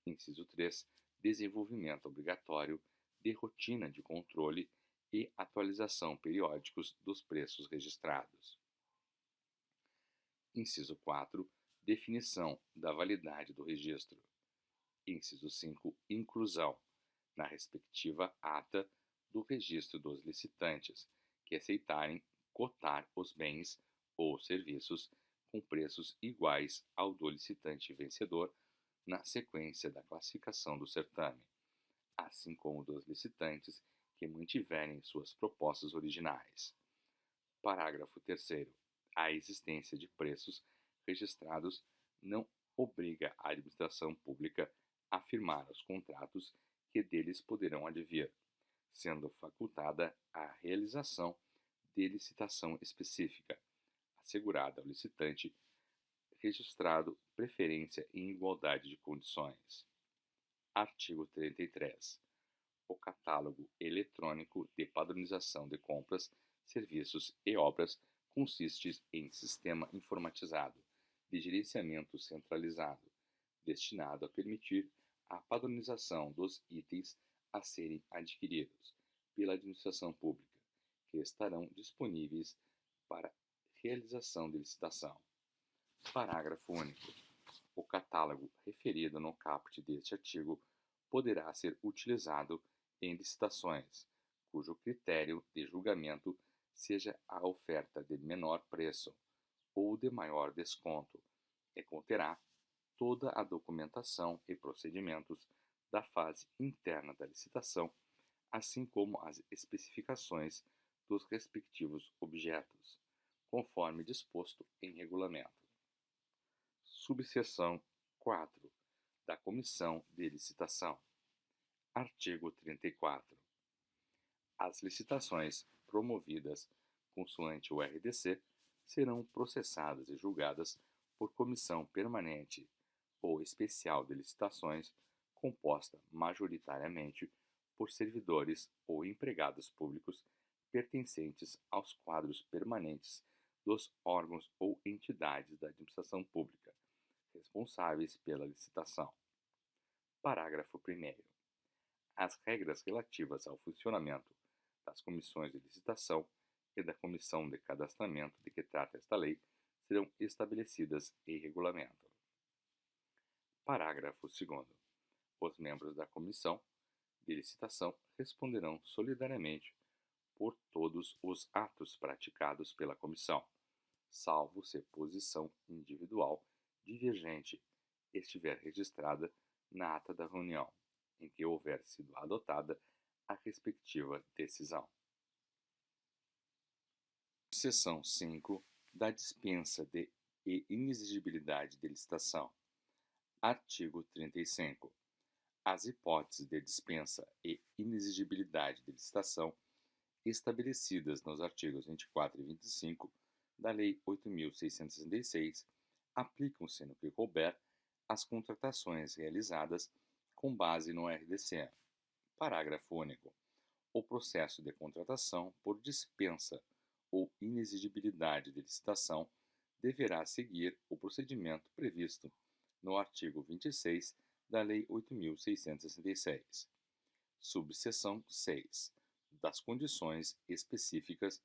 Inciso 3. Desenvolvimento obrigatório de rotina de controle e atualização periódicos dos preços registrados. Inciso 4. Definição da validade do registro. Inciso 5. Inclusão, na respectiva ata, do registro dos licitantes que aceitarem cotar os bens ou serviços com preços iguais ao do licitante vencedor na sequência da classificação do certame, assim como dos licitantes que mantiverem suas propostas originais. Parágrafo 3º. A existência de preços registrados não obriga a administração pública a firmar os contratos que deles poderão advir, sendo facultada a realização de licitação específica, assegurada ao licitante registrado preferência em igualdade de condições. Artigo 33. O catálogo eletrônico de padronização de compras, serviços e obras consiste em sistema informatizado de gerenciamento centralizado, destinado a permitir a padronização dos itens a serem adquiridos pela administração pública, que estarão disponíveis para realização de licitação. Parágrafo único. O catálogo referido no caput deste artigo poderá ser utilizado em licitações, cujo critério de julgamento seja a oferta de menor preço ou de maior desconto, e conterá toda a documentação e procedimentos da fase interna da licitação, assim como as especificações dos respectivos objetos, conforme disposto em regulamento. Subseção 4. Da Comissão de Licitação. Artigo 34. As licitações promovidas consoante o RDC serão processadas e julgadas por comissão permanente ou especial de licitações composta majoritariamente por servidores ou empregados públicos pertencentes aos quadros permanentes dos órgãos ou entidades da administração pública responsáveis pela licitação. Parágrafo 1º. As regras relativas ao funcionamento das comissões de licitação e da comissão de cadastramento de que trata esta lei serão estabelecidas em regulamento. Parágrafo 2º. Os membros da comissão de licitação responderão solidariamente por todos os atos praticados pela comissão, salvo se posição individual divergente estiver registrada na ata da reunião em que houver sido adotada a respectiva decisão. Seção 5 da dispensa e inexigibilidade de licitação. Artigo 35. As hipóteses de dispensa e inexigibilidade de licitação estabelecidas nos artigos 24 e 25 da Lei 8.666 aplicam-se no que couber às contratações realizadas com base no RDC. Parágrafo único. O processo de contratação por dispensa ou inexigibilidade de licitação deverá seguir o procedimento previsto no artigo 26 da Lei 8.666. Subseção 6. Das condições específicas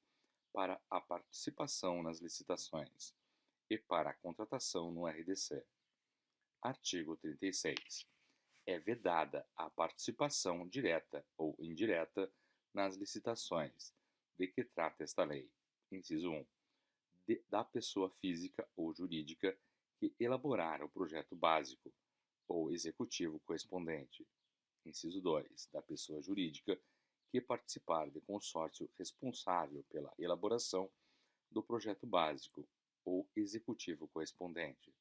para a participação nas licitações e para a contratação no RDC. Artigo 36. É vedada a participação direta ou indireta nas licitações de que trata esta lei. Inciso 1. Da pessoa física ou jurídica que elaborar o projeto básico ou executivo correspondente. Inciso 2. Da pessoa jurídica que participar de consórcio responsável pela elaboração do projeto básico ou executivo correspondente.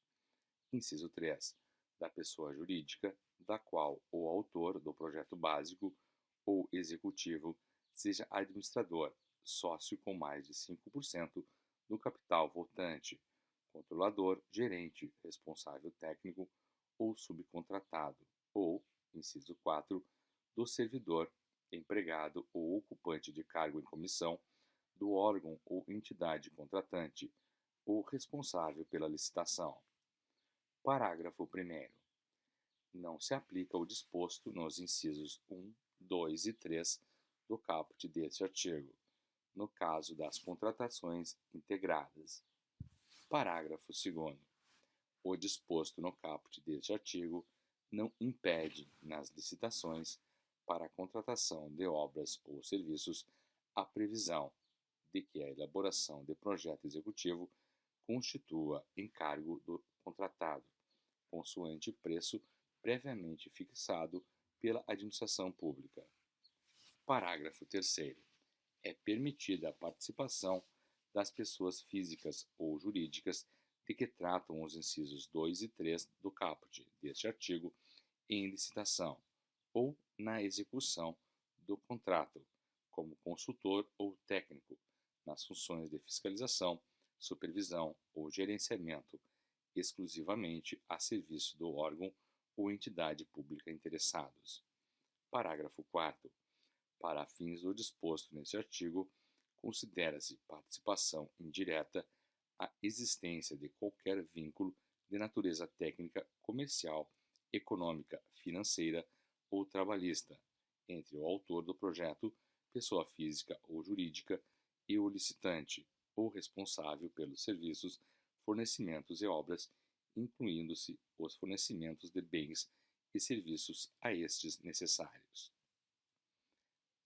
Inciso 3. Da pessoa jurídica da qual o autor do projeto básico ou executivo seja administrador, sócio com mais de 5% do capital votante, controlador, gerente, responsável técnico ou subcontratado, ou, inciso 4, do servidor, empregado ou ocupante de cargo em comissão do órgão ou entidade contratante ou responsável pela licitação. Parágrafo 1º. Não se aplica o disposto nos incisos 1, 2 e 3 do caput deste artigo, no caso das contratações integradas. Parágrafo 2º. O disposto no caput deste artigo não impede, nas licitações para a contratação de obras ou serviços, a previsão de que a elaboração de projeto executivo constitua encargo do contratado, consoante preço previamente fixado pela administração pública. Parágrafo 3º. É permitida a participação das pessoas físicas ou jurídicas de que tratam os incisos 2 e 3 do caput deste artigo em licitação ou na execução do contrato, como consultor ou técnico, nas funções de fiscalização, supervisão ou gerenciamento, exclusivamente a serviço do órgão ou entidade pública interessados. Parágrafo 4º. Para fins do disposto neste artigo, considera-se participação indireta a existência de qualquer vínculo de natureza técnica, comercial, econômica, financeira ou trabalhista entre o autor do projeto, pessoa física ou jurídica, e o licitante, ou responsável pelos serviços, fornecimentos e obras, incluindo-se os fornecimentos de bens e serviços a estes necessários.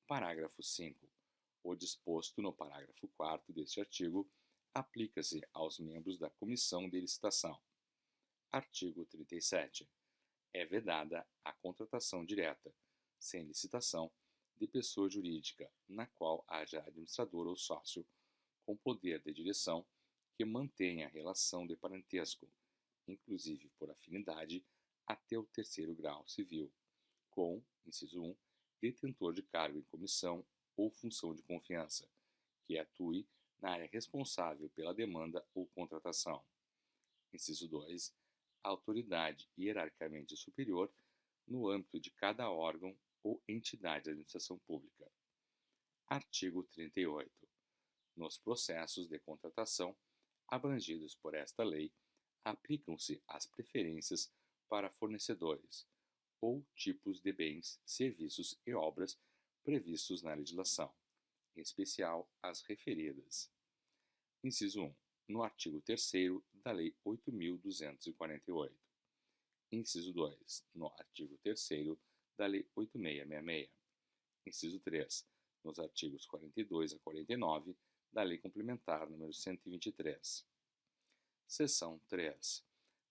Parágrafo 5. O disposto no parágrafo 4º deste artigo aplica-se aos membros da Comissão de Licitação. Artigo 37. É vedada a contratação direta, sem licitação, de pessoa jurídica, na qual haja administrador ou sócio, com poder de direção, que mantenha relação de parentesco, inclusive por afinidade, até o 3º grau civil, com, inciso 1, detentor de cargo em comissão ou função de confiança, que atue na área responsável pela demanda ou contratação. Inciso 2. A autoridade hierarquicamente superior no âmbito de cada órgão ou entidade de administração pública. Artigo 38. Nos processos de contratação abrangidos por esta lei, aplicam-se as preferências para fornecedores ou tipos de bens, serviços e obras previstos na legislação, em especial as referidas. Inciso 1. No artigo 3º da Lei 8.248. Inciso 2. No artigo 3º da Lei 8.666. Inciso 3. nos artigos 42 a 49 da Lei Complementar nº 123. Seção 3.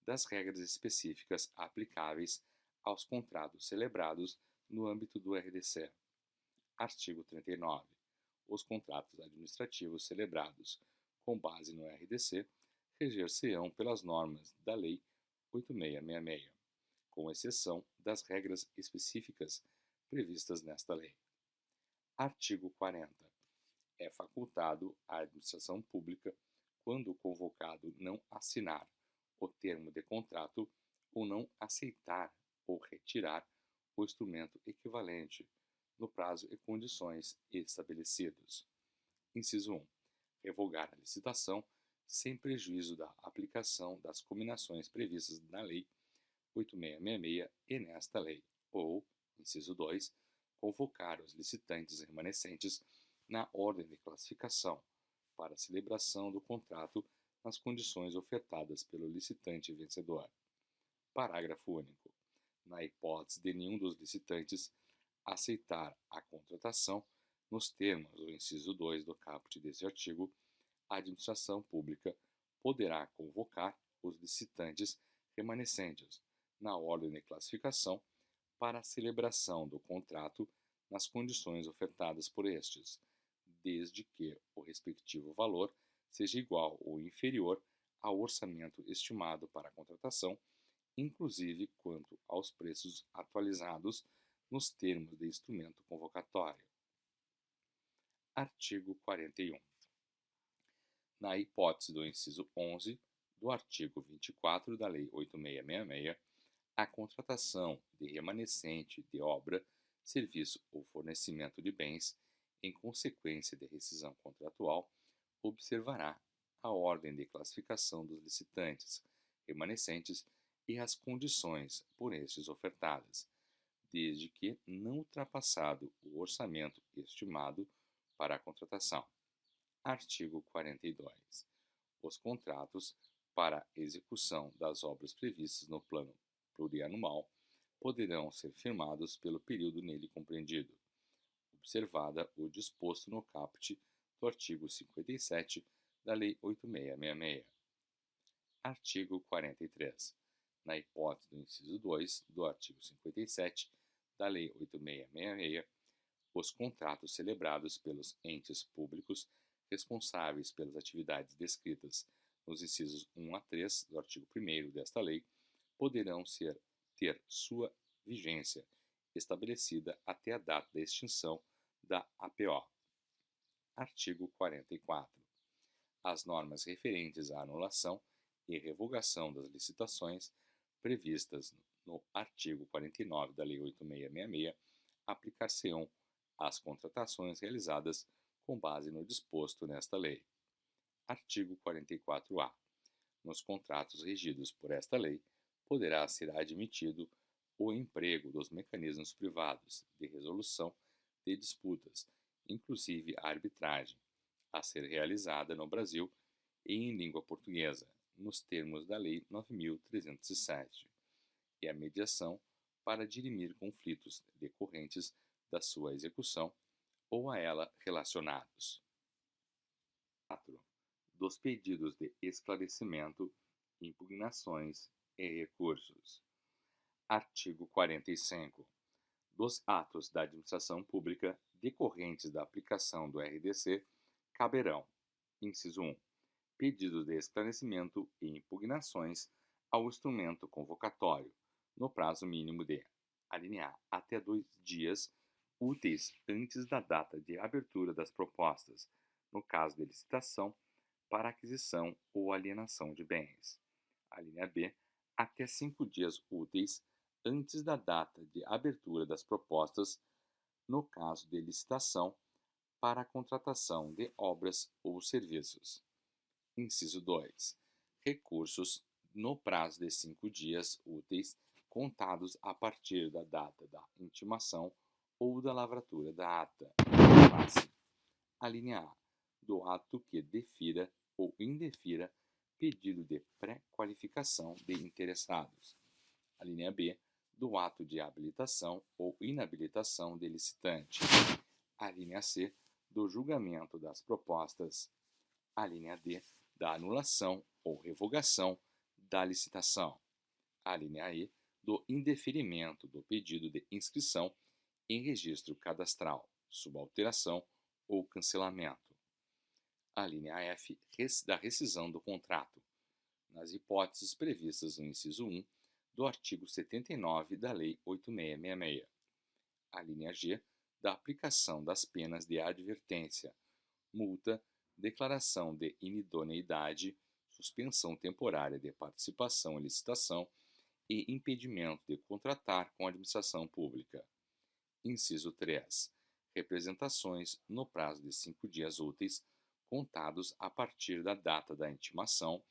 Das regras específicas aplicáveis aos contratos celebrados no âmbito do RDC. Artigo 39. Os contratos administrativos celebrados com base no RDC reger-se-ão pelas normas da Lei 8666, com exceção das regras específicas previstas nesta lei. Artigo 40. É facultado à administração pública, quando o convocado não assinar o termo de contrato ou não aceitar ou retirar o instrumento equivalente no prazo e condições estabelecidos. Inciso 1. Revogar a licitação sem prejuízo da aplicação das cominações previstas na Lei 8666 e nesta lei, ou, inciso 2, convocar os licitantes remanescentes na ordem de classificação para a celebração do contrato nas condições ofertadas pelo licitante vencedor. Parágrafo único. Na hipótese de nenhum dos licitantes aceitar a contratação nos termos do inciso 2 do caput deste artigo, a administração pública poderá convocar os licitantes remanescentes na ordem de classificação para a celebração do contrato nas condições ofertadas por estes, desde que o respectivo valor seja igual ou inferior ao orçamento estimado para a contratação, inclusive quanto aos preços atualizados nos termos de instrumento convocatório. Artigo 41. Na hipótese do inciso 11 do artigo 24 da Lei 8666, a contratação de remanescente de obra, serviço ou fornecimento de bens, em consequência de rescisão contratual, observará a ordem de classificação dos licitantes remanescentes e as condições por estes ofertadas, desde que não ultrapassado o orçamento estimado para a contratação. Artigo 42. Os contratos para execução das obras previstas no plano plurianual poderão ser firmados pelo período nele compreendido, observada o disposto no caput do artigo 57 da Lei 8666. Artigo 43. Na hipótese do inciso 2 do artigo 57 da Lei 8666, os contratos celebrados pelos entes públicos responsáveis pelas atividades descritas nos incisos 1 a 3 do artigo 1º desta lei poderão ter sua vigência estabelecida até a data da extinção da APO. Artigo 44. As normas referentes à anulação e revogação das licitações previstas no artigo 49 da Lei 8666 aplicar-se-ão às contratações realizadas com base no disposto nesta lei. Artigo 44-A. Nos contratos regidos por esta lei, poderá ser admitido o emprego dos mecanismos privados de resolução de disputas, inclusive a arbitragem, a ser realizada no Brasil e em língua portuguesa, nos termos da Lei 9.307, e a mediação para dirimir conflitos decorrentes da sua execução ou a ela relacionados. 4. Dos pedidos de esclarecimento, impugnações e recursos. Artigo 45. Dos atos da administração pública decorrentes da aplicação do RDC, caberão, inciso 1, pedidos de esclarecimento e impugnações ao instrumento convocatório, no prazo mínimo de, alínea A, até 2 dias úteis antes da data de abertura das propostas, no caso de licitação, para aquisição ou alienação de bens. Alínea B, até 5 dias úteis antes da data de abertura das propostas, no caso de licitação, para a contratação de obras ou serviços. Inciso 2. Recursos no prazo de 5 dias úteis contados a partir da data da intimação ou da lavratura da ata. Classe. Alínea A. Do ato que defira ou indefira pedido de pré-qualificação de interessados. Alínea B. Do ato de habilitação ou inabilitação de licitante. A linha C, do julgamento das propostas. A linha D, da anulação ou revogação da licitação. A linha E, do indeferimento do pedido de inscrição em registro cadastral, subalteração ou cancelamento. A linha F, da rescisão do contrato, nas hipóteses previstas no inciso 1 do artigo 79 da Lei 8666. A linha G, da aplicação das penas de advertência, multa, declaração de inidoneidade, suspensão temporária de participação em licitação e impedimento de contratar com a administração pública. Inciso 3. Representações no prazo de 5 dias úteis, contados a partir da data da intimação,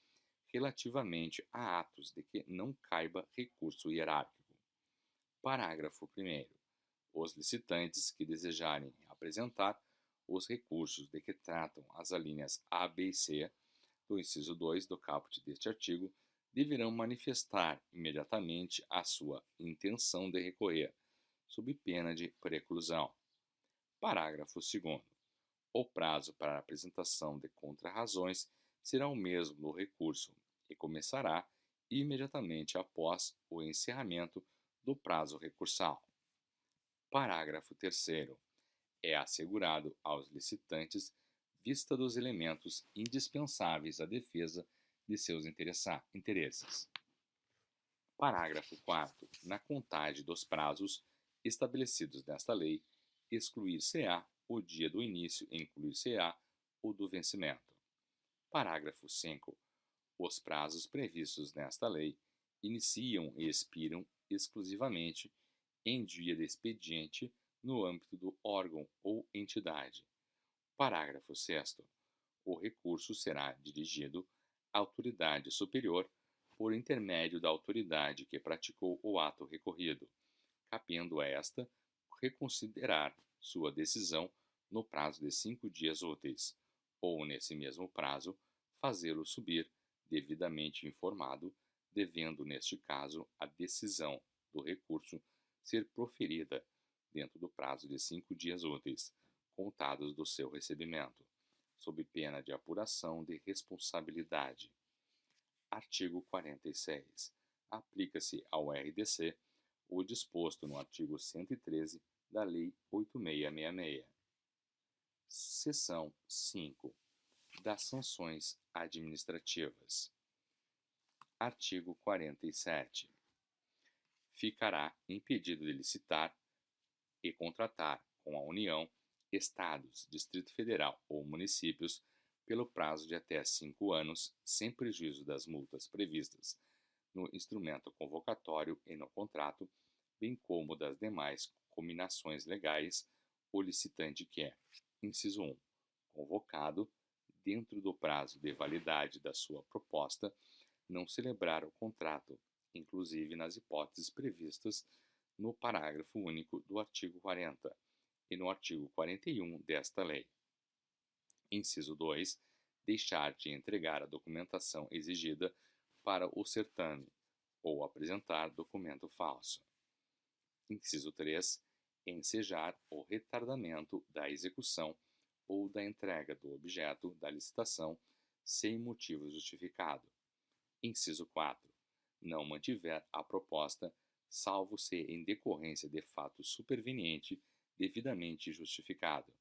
relativamente a atos de que não caiba recurso hierárquico. Parágrafo 1º. Os licitantes que desejarem apresentar os recursos de que tratam as alíneas A, B e C do inciso 2 do caput deste artigo deverão manifestar imediatamente a sua intenção de recorrer, sob pena de preclusão. Parágrafo 2º. O prazo para a apresentação de contrarrazões será o mesmo no recurso e começará imediatamente após o encerramento do prazo recursal. Parágrafo 3º. É assegurado aos licitantes vista dos elementos indispensáveis à defesa de seus interesses. Parágrafo 4º. Na contagem dos prazos estabelecidos nesta lei, excluir-se-á o dia do início e incluir-se-á o do vencimento. Parágrafo 5º. Os prazos previstos nesta lei iniciam e expiram exclusivamente em dia de expediente no âmbito do órgão ou entidade. Parágrafo 6º. O recurso será dirigido à autoridade superior por intermédio da autoridade que praticou o ato recorrido, cabendo a esta reconsiderar sua decisão no prazo de 5 dias úteis, ou, nesse mesmo prazo, fazê-lo subir, devidamente informado, devendo, neste caso, a decisão do recurso ser proferida dentro do prazo de 5 dias úteis, contados do seu recebimento, sob pena de apuração de responsabilidade. Artigo 46. Aplica-se ao RDC o disposto no artigo 113 da Lei 8666. Seção 5. Das sanções administrativas. Artigo 47. Ficará impedido de licitar e contratar com a União, Estados, Distrito Federal ou municípios pelo prazo de até 5 anos, sem prejuízo das multas previstas no instrumento convocatório e no contrato, bem como das demais cominações legais, o licitante que é, inciso 1, convocado, dentro do prazo de validade da sua proposta, não celebrar o contrato, inclusive nas hipóteses previstas no parágrafo único do artigo 40 e no artigo 41 desta lei. Inciso 2. Deixar de entregar a documentação exigida para o certame ou apresentar documento falso. Inciso 3. Ensejar o retardamento da execução ou da entrega do objeto da licitação sem motivo justificado. Inciso 4. Não mantiver a proposta, salvo se em decorrência de fato superveniente devidamente justificado.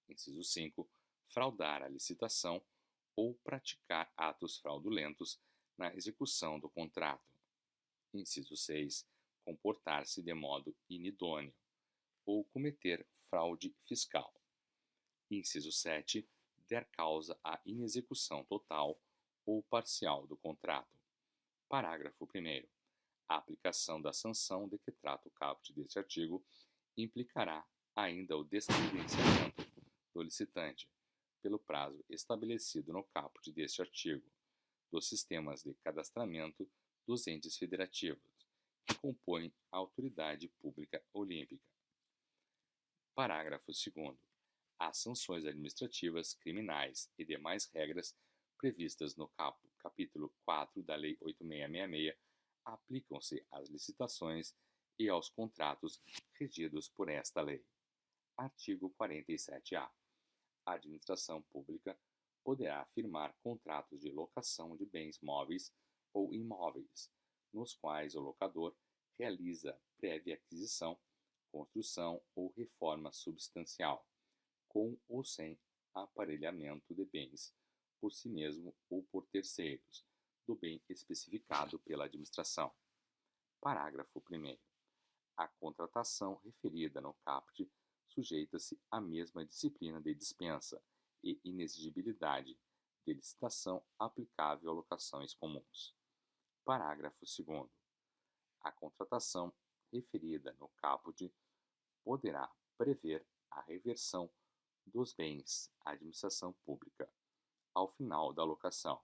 Inciso 5. Fraudar a licitação ou praticar atos fraudulentos na execução do contrato. Inciso 6. Comportar-se de modo inidôneo ou cometer fraude fiscal. Inciso 7. Der causa à inexecução total ou parcial do contrato. Parágrafo 1º. A aplicação da sanção de que trata o caput deste artigo implicará ainda o descredenciamento do licitante, pelo prazo estabelecido no caput deste artigo, dos sistemas de cadastramento dos entes federativos, que compõem a Autoridade Pública Olímpica. Parágrafo 2º. As sanções administrativas, criminais e demais regras previstas no capítulo 4 da Lei 8666 aplicam-se às licitações e aos contratos regidos por esta lei. Artigo 47-A. A administração pública poderá firmar contratos de locação de bens móveis ou imóveis, nos quais o locador realiza prévia aquisição, construção ou reforma substancial, com ou sem aparelhamento de bens por si mesmo ou por terceiros, do bem especificado pela administração. Parágrafo 1º. A contratação referida no caput sujeita-se à mesma disciplina de dispensa e inexigibilidade de licitação aplicável a locações comuns. Parágrafo 2º. A contratação referida no caput poderá prever a reversão dos bens à administração pública ao final da locação,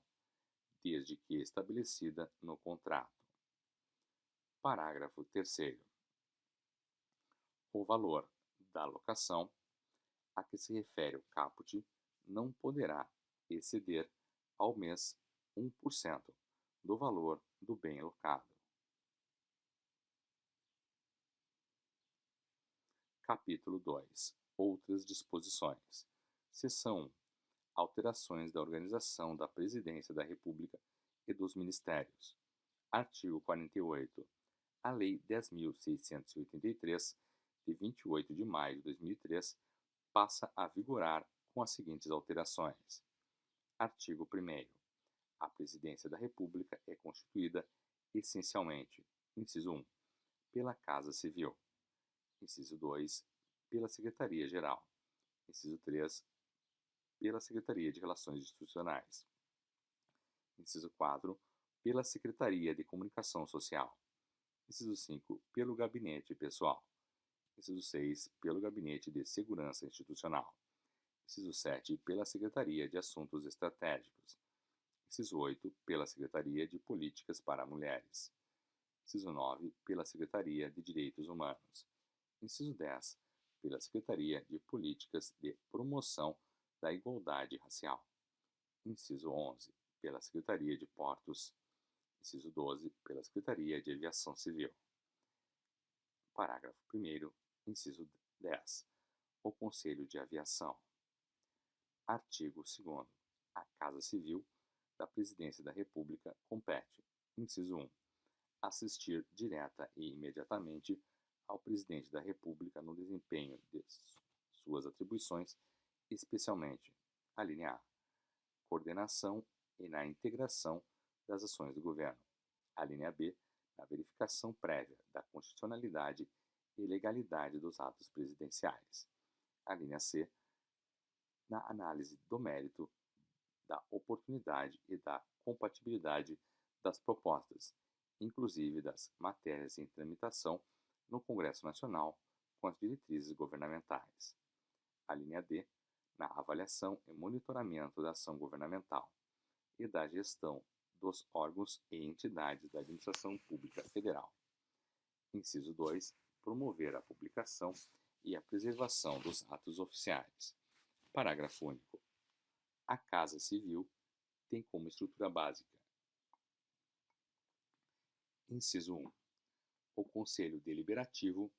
desde que estabelecida no contrato. Parágrafo 3º. O valor da locação a que se refere o caput não poderá exceder ao mês 1% do valor do bem locado. Capítulo 2. Outras disposições. Seção 1. Alterações da organização da Presidência da República e dos Ministérios. Artigo 48. A Lei 10.683, de 28 de maio de 2003, passa a vigorar com as seguintes alterações. Artigo 1º. A Presidência da República é constituída essencialmente, inciso 1, pela Casa Civil, inciso 2, pela Secretaria-Geral, inciso 3, pela Secretaria de Relações Institucionais, inciso 4, pela Secretaria de Comunicação Social, inciso 5, pelo Gabinete Pessoal, inciso 6, pelo Gabinete de Segurança Institucional, inciso 7, pela Secretaria de Assuntos Estratégicos, inciso 8, pela Secretaria de Políticas para Mulheres, inciso 9, pela Secretaria de Direitos Humanos, inciso 10, pela Secretaria de Políticas de Promoção da Igualdade Racial, inciso 11, pela Secretaria de Portos, inciso 12, pela Secretaria de Aviação Civil. Parágrafo 1º, inciso 10. O Conselho de Aviação. Artigo 2º. A Casa Civil da Presidência da República compete, inciso 1, assistir direta e imediatamente ao Presidente da República no desempenho de suas atribuições, especialmente, a linha A, coordenação e na integração das ações do governo, a linha B, na verificação prévia da constitucionalidade e legalidade dos atos presidenciais, a linha C, na análise do mérito, da oportunidade e da compatibilidade das propostas, inclusive das matérias em tramitação no Congresso Nacional com as diretrizes governamentais. A linha D, na avaliação e monitoramento da ação governamental e da gestão dos órgãos e entidades da administração pública federal. Inciso 2. Promover a publicação e a preservação dos atos oficiais. Parágrafo único. A Casa Civil tem como estrutura básica: inciso 1. O Conselho Deliberativo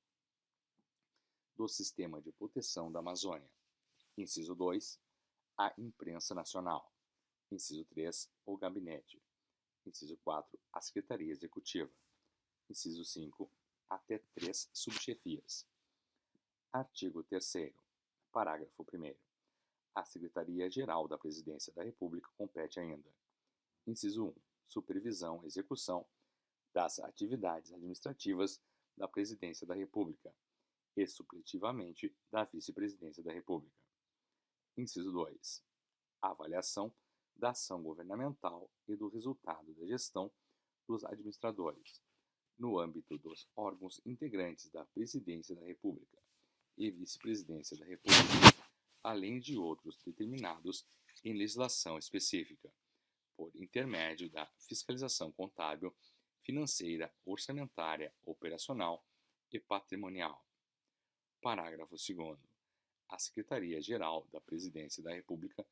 do Sistema de Proteção da Amazônia. Inciso 2. A Imprensa Nacional. Inciso 3. O Gabinete. Inciso 4. A Secretaria Executiva. Inciso 5. Até 3 subchefias. Artigo 3º. Parágrafo 1º. A Secretaria-Geral da Presidência da República compete ainda: inciso 1. Supervisão e execução das atividades administrativas da Presidência da República e, supletivamente, da Vice-Presidência da República. Inciso 2. Avaliação da ação governamental e do resultado da gestão dos administradores, no âmbito dos órgãos integrantes da Presidência da República e Vice-Presidência da República, além de outros determinados em legislação específica, por intermédio da fiscalização contábil, financeira, orçamentária, operacional e patrimonial. Parágrafo 2º. A Secretaria-Geral da Presidência da República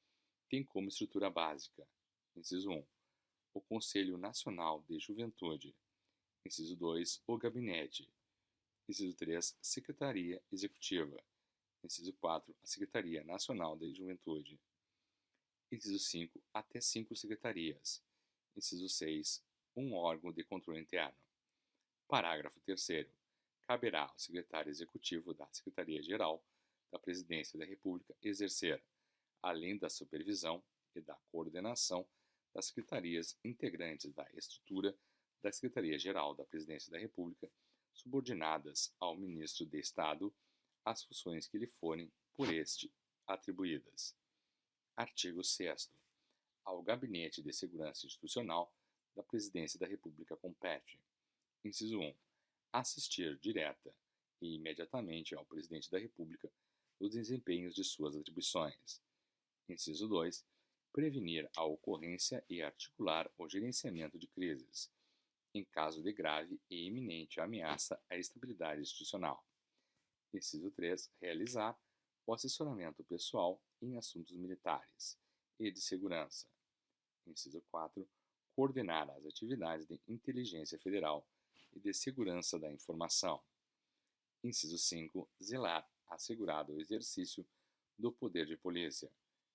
tem como estrutura básica: inciso 1, o Conselho Nacional de Juventude, inciso 2, o Gabinete, inciso 3, Secretaria Executiva, Inciso 4, a Secretaria Nacional de Juventude. Inciso 5, até 5 secretarias. Inciso 6, um órgão de controle interno. Parágrafo 3º. Caberá ao secretário executivo da Secretaria-Geral da Presidência da República exercer, além da supervisão e da coordenação das secretarias integrantes da estrutura da Secretaria-Geral da Presidência da República, subordinadas ao Ministro de Estado, as funções que lhe forem por este atribuídas. Artigo 6º. Ao Gabinete de Segurança Institucional da Presidência da República compete: inciso 1, assistir direta e imediatamente ao Presidente da República nos desempenhos de suas atribuições. Inciso 2, prevenir a ocorrência e articular o gerenciamento de crises, em caso de grave e iminente ameaça à estabilidade institucional. Inciso 3, realizar o assessoramento pessoal em assuntos militares e de segurança. Inciso 4, coordenar as atividades de inteligência federal e de segurança da informação. Inciso 5, zelar assegurado o exercício do poder de polícia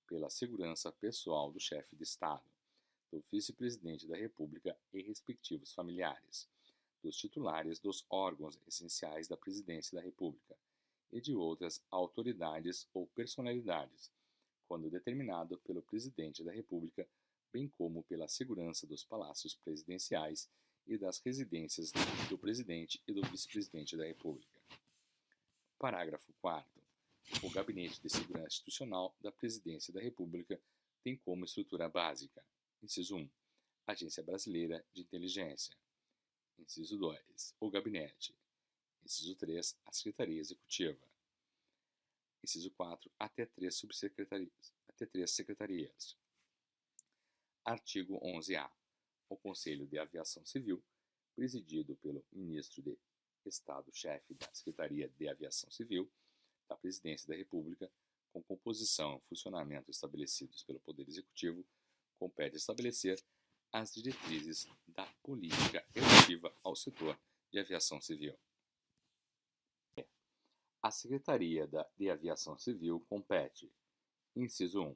pela segurança pessoal do chefe de Estado, do vice-presidente da República e respectivos familiares, dos titulares dos órgãos essenciais da Presidência da República e de outras autoridades ou personalidades, quando determinado pelo Presidente da República, bem como pela segurança dos palácios presidenciais e das residências do Presidente e do Vice-Presidente da República. Parágrafo 4º. O Gabinete de Segurança Institucional da Presidência da República tem como estrutura básica: inciso 1, Agência Brasileira de Inteligência. Inciso 2, o Gabinete. Inciso 3, a Secretaria Executiva. Inciso 4, até 3 secretarias. Artigo 11-A. O Conselho de Aviação Civil, presidido pelo Ministro de Estado-Chefe da Secretaria de Aviação Civil da Presidência da República, com composição e funcionamento estabelecidos pelo Poder Executivo, compete estabelecer as diretrizes da política relativa ao setor de aviação civil. A Secretaria de Aviação Civil compete: inciso 1,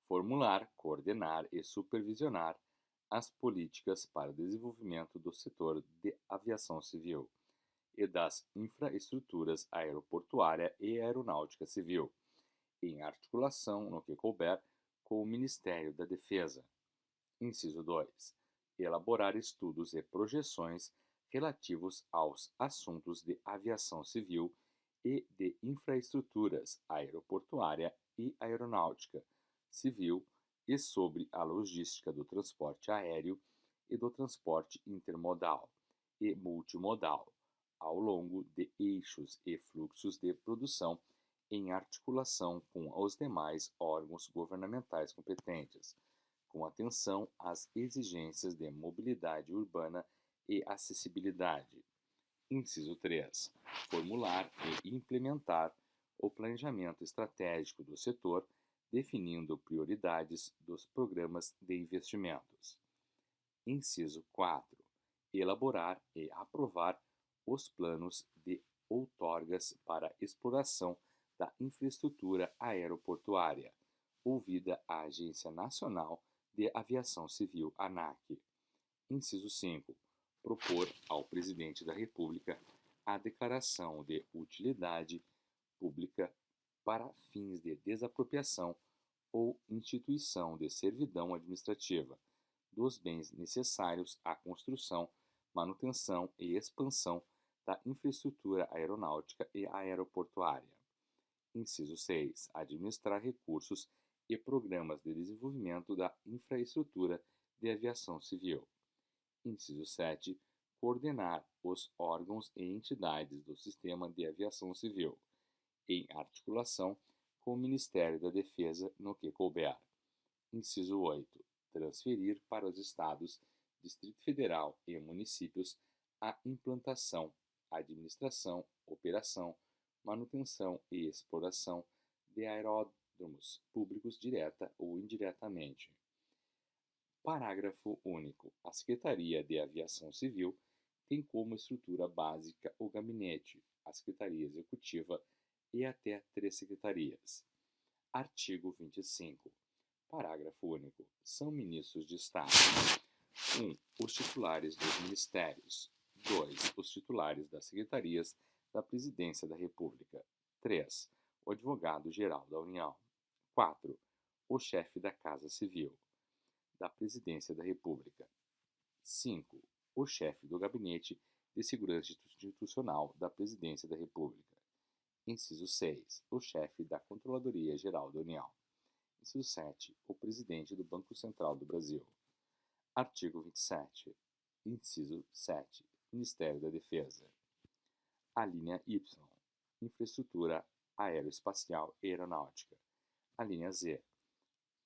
formular, coordenar e supervisionar as políticas para o desenvolvimento do setor de aviação civil e das infraestruturas aeroportuária e aeronáutica civil, em articulação, no que couber, com o Ministério da Defesa. Inciso 2, elaborar estudos e projeções relativos aos assuntos de aviação civil e de infraestruturas aeroportuária e aeronáutica civil e sobre a logística do transporte aéreo e do transporte intermodal e multimodal, ao longo de eixos e fluxos de produção, em articulação com os demais órgãos governamentais competentes, com atenção às exigências de mobilidade urbana e acessibilidade. Inciso 3. Formular e implementar o planejamento estratégico do setor, definindo prioridades dos programas de investimentos. Inciso 4. Elaborar e aprovar os planos de outorgas para exploração da infraestrutura aeroportuária, ouvida a Agência Nacional de Aviação Civil, ANAC. Inciso 5. Propor ao Presidente da República a declaração de utilidade pública para fins de desapropriação ou instituição de servidão administrativa dos bens necessários à construção, manutenção e expansão da infraestrutura aeronáutica e aeroportuária. Inciso 6. Administrar recursos e programas de desenvolvimento da infraestrutura de aviação civil. Inciso 7. Coordenar os órgãos e entidades do sistema de aviação civil, em articulação com o Ministério da Defesa no que couber. Inciso 8. Transferir para os Estados, Distrito Federal e municípios a implantação, administração, operação, manutenção e exploração de aeródromos públicos direta ou indiretamente. Parágrafo único. A Secretaria de Aviação Civil tem como estrutura básica o Gabinete, a Secretaria Executiva e até 3 secretarias. Artigo 25. Parágrafo único. São ministros de Estado: 1. Os titulares dos ministérios. 2. Os titulares das secretarias da Presidência da República. 3. O advogado-geral da União. 4. O chefe da Casa Civil da Presidência da República. 5. O chefe do Gabinete de Segurança Institucional da Presidência da República. Inciso 6. O chefe da Controladoria Geral da União. Inciso 7. O presidente do Banco Central do Brasil. Artigo 27. Inciso 7. Ministério da Defesa. A linha Y. Infraestrutura aeroespacial e aeronáutica. A linha Z.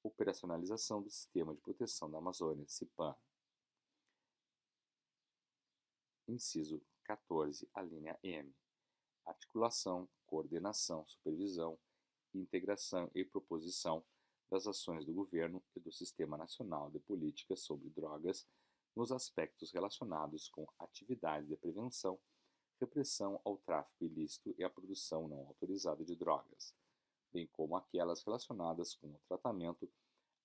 Operacionalização do Sistema de Proteção da Amazônia, CIPAM. Inciso 14. A linha M. Articulação, coordenação, supervisão, integração e proposição das ações do Governo e do Sistema Nacional de Políticas sobre Drogas nos aspectos relacionados com atividades de prevenção, repressão ao tráfico ilícito e à produção não autorizada de drogas, bem como aquelas relacionadas com o tratamento,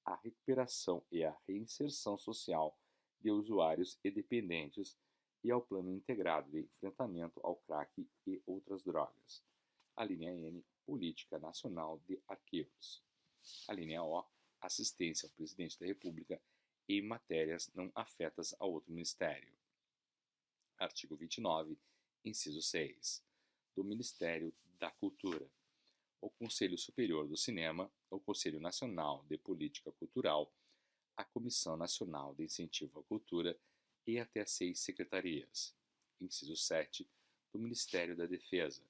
a recuperação e a reinserção social de usuários e dependentes e ao Plano Integrado de Enfrentamento ao Crack e outras drogas. A linha N. Política Nacional de Arquivos. A linha O. Assistência ao Presidente da República em matérias não afetas a outro ministério. Artigo 29, inciso 6. Do Ministério da Cultura. O Conselho Superior do Cinema, o Conselho Nacional de Política Cultural, a Comissão Nacional de Incentivo à Cultura e até 6 secretarias. Inciso 7. Do Ministério da Defesa,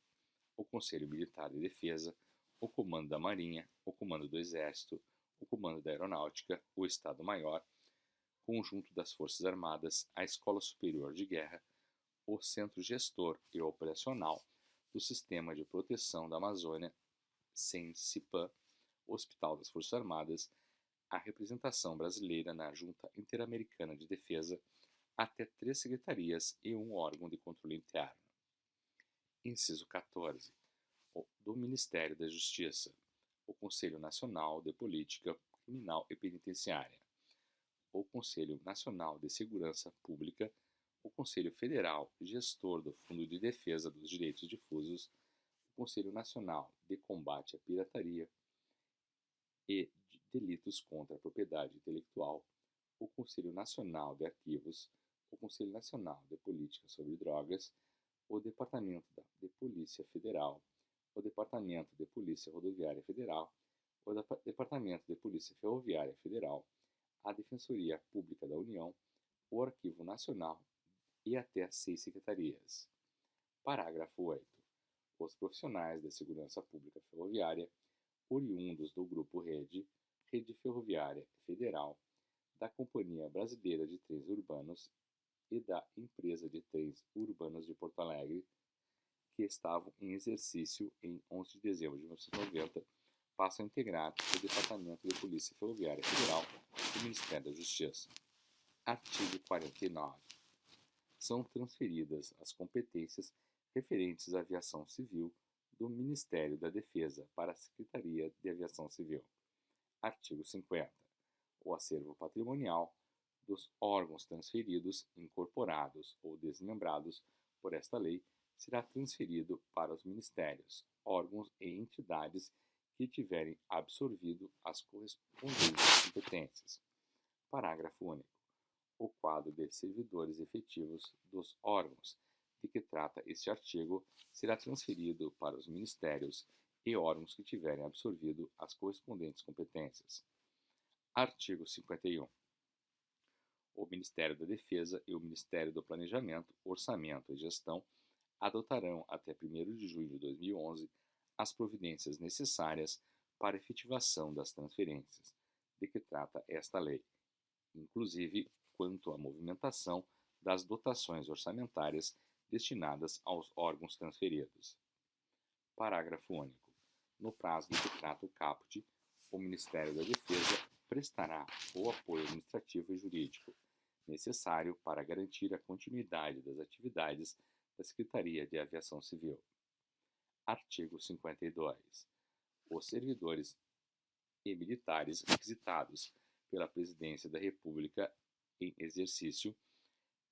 o Conselho Militar de Defesa, o Comando da Marinha, o Comando do Exército, o Comando da Aeronáutica, o Estado-Maior, Conjunto das Forças Armadas, a Escola Superior de Guerra, o Centro Gestor e Operacional do Sistema de Proteção da Amazônia, CENSIPAM, o Hospital das Forças Armadas, a representação brasileira na Junta Interamericana de Defesa, até 3 secretarias e um órgão de controle interno. Inciso 14. Do Ministério da Justiça, o Conselho Nacional de Política Criminal e Penitenciária, o Conselho Nacional de Segurança Pública, o Conselho Federal Gestor do Fundo de Defesa dos Direitos Difusos, o Conselho Nacional de Combate à Pirataria e de Delitos contra a Propriedade Intelectual, o Conselho Nacional de Arquivos, o Conselho Nacional de Política sobre Drogas, o Departamento de Polícia Federal, o Departamento de Polícia Rodoviária Federal, o Departamento de Polícia Ferroviária Federal, a Defensoria Pública da União, o Arquivo Nacional e até 6 secretarias. Parágrafo 8. Os profissionais de segurança pública ferroviária, oriundos do Grupo Rede Ferroviária Federal, da Companhia Brasileira de Trens Urbanos e da Empresa de Trens Urbanos de Porto Alegre, que estavam em exercício em 11 de dezembro de 1990, passam a integrar o Departamento de Polícia Ferroviária Federal do Ministério da Justiça. Artigo 49. São transferidas as competências referentes à aviação civil do Ministério da Defesa para a Secretaria de Aviação Civil. Artigo 50. O acervo patrimonial dos órgãos transferidos, incorporados ou desmembrados por esta lei será transferido para os ministérios, órgãos e entidades que tiverem absorvido as correspondentes competências. Parágrafo único. O quadro de servidores efetivos dos órgãos de que trata este artigo será transferido para os ministérios e órgãos que tiverem absorvido as correspondentes competências. Artigo 51. O Ministério da Defesa e o Ministério do Planejamento, Orçamento e Gestão adotarão até 1º de junho de 2011 as providências necessárias para a efetivação das transferências de que trata esta lei, inclusive quanto à movimentação das dotações orçamentárias destinadas aos órgãos transferidos. Parágrafo único. No prazo de que trata o caput, o Ministério da Defesa prestará o apoio administrativo e jurídico necessário para garantir a continuidade das atividades da Secretaria de Aviação Civil. Artigo 52. Os servidores e militares requisitados pela Presidência da República em exercício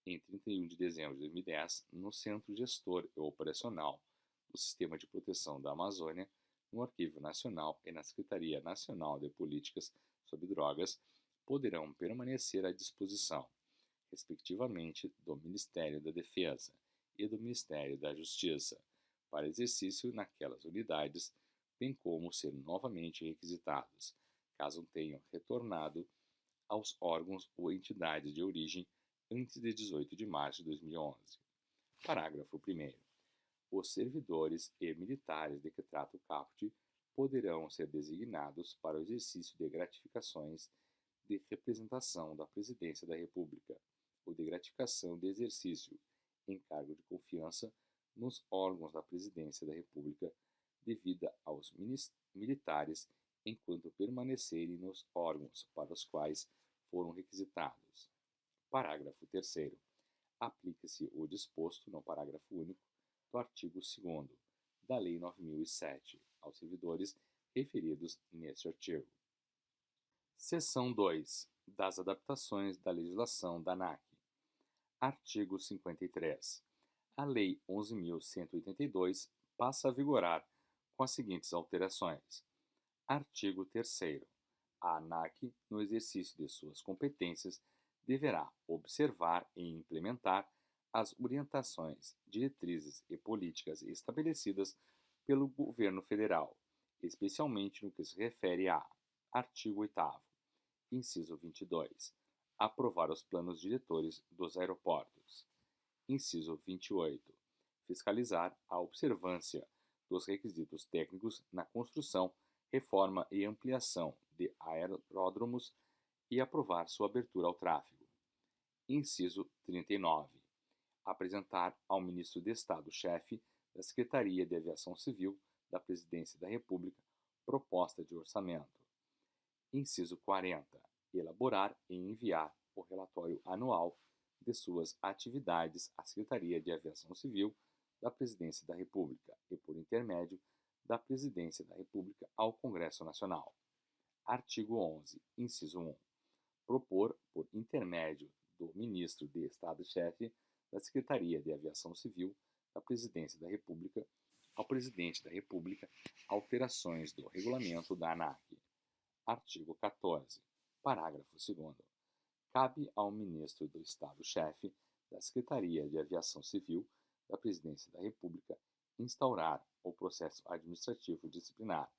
em 31 de dezembro de 2010 no Centro Gestor e Operacional do Sistema de Proteção da Amazônia, no Arquivo Nacional e na Secretaria Nacional de Políticas sobre Drogas poderão permanecer à disposição, respectivamente, do Ministério da Defesa e do Ministério da Justiça, para exercício naquelas unidades, bem como ser novamente requisitados, caso tenham retornado aos órgãos ou entidades de origem antes de 18 de março de 2011. Parágrafo 1º. Os servidores e militares de que trata o caput poderão ser designados para o exercício de gratificações de representação da Presidência da República ou de gratificação de exercício em cargo de confiança nos órgãos da Presidência da República devida aos militares enquanto permanecerem nos órgãos para os quais foram requisitados. Parágrafo 3º. Aplica-se o disposto no parágrafo único do artigo 2º da Lei 9.007 aos servidores referidos neste artigo. Seção 2. Das adaptações da legislação da ANAC. Artigo 53. A Lei 11.182 passa a vigorar com as seguintes alterações. Artigo 3º. A ANAC, no exercício de suas competências, deverá observar e implementar as orientações, diretrizes e políticas estabelecidas pelo Governo Federal, especialmente no que se refere a: artigo 8º, inciso 22, aprovar os planos diretores dos aeroportos; inciso 28, fiscalizar a observância dos requisitos técnicos na construção, reforma e ampliação de aeródromos e aprovar sua abertura ao tráfego; inciso 39, apresentar ao Ministro de Estado-Chefe da Secretaria de Aviação Civil da Presidência da República proposta de orçamento; inciso 40, elaborar e enviar o relatório anual de suas atividades à Secretaria de Aviação Civil da Presidência da República e, por intermédio da Presidência da República, ao Congresso Nacional. Artigo 11, inciso 1. Propor, por intermédio do Ministro de Estado-Chefe da Secretaria de Aviação Civil da Presidência da República, ao Presidente da República, alterações do regulamento da ANAC. Artigo 14, parágrafo 2º. Cabe ao Ministro do Estado-Chefe da Secretaria de Aviação Civil da Presidência da República instaurar o processo administrativo disciplinar,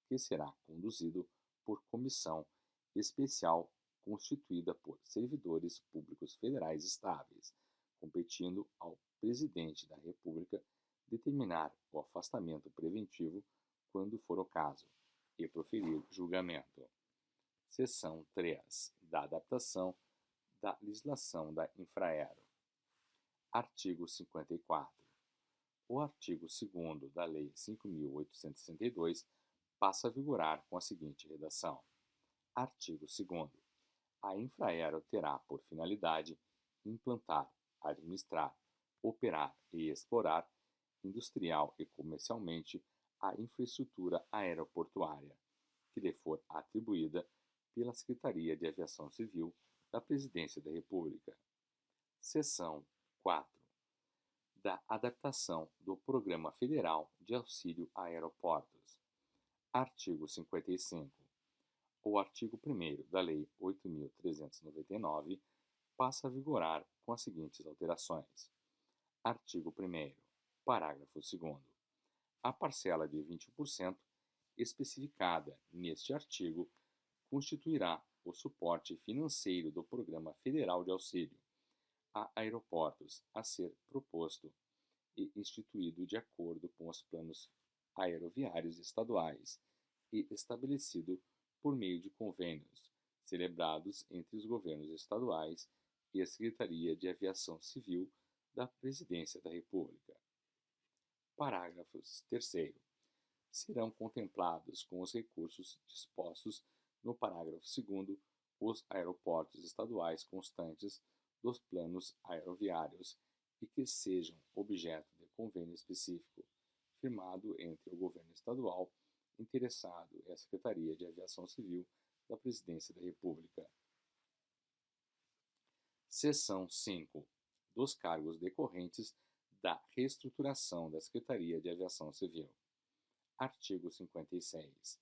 que será conduzido por comissão especial constituída por servidores públicos federais estáveis, competindo ao Presidente da República determinar o afastamento preventivo quando for o caso e proferir julgamento. Seção 3. Da adaptação da legislação da Infraero. Artigo 54. O artigo 2º da Lei 5.862 passa a vigorar com a seguinte redação. Artigo 2º. A Infraero terá por finalidade implantar, administrar, operar e explorar industrial e comercialmente a infraestrutura aeroportuária, que lhe for atribuída pela Secretaria de Aviação Civil da Presidência da República. Seção 4. Da adaptação do Programa Federal de Auxílio a Aeroportos. Artigo 55. O artigo 1º da Lei 8.399 passa a vigorar com as seguintes alterações. Artigo 1º. Parágrafo 2º. A parcela de 21% especificada neste artigo constituirá o suporte financeiro do Programa Federal de Auxílio a aeroportos a ser proposto e instituído de acordo com os planos aeroviários estaduais e estabelecido por meio de convênios celebrados entre os governos estaduais e a Secretaria de Aviação Civil da Presidência da República. Parágrafos 3º. Serão contemplados com os recursos dispostos no parágrafo 2º os aeroportos estaduais constantes dos planos aeroviários e que sejam objeto de convênio específico, firmado entre o governo estadual interessado e a Secretaria de Aviação Civil da Presidência da República. Seção 5. Dos cargos decorrentes da reestruturação da Secretaria de Aviação Civil. Artigo 56.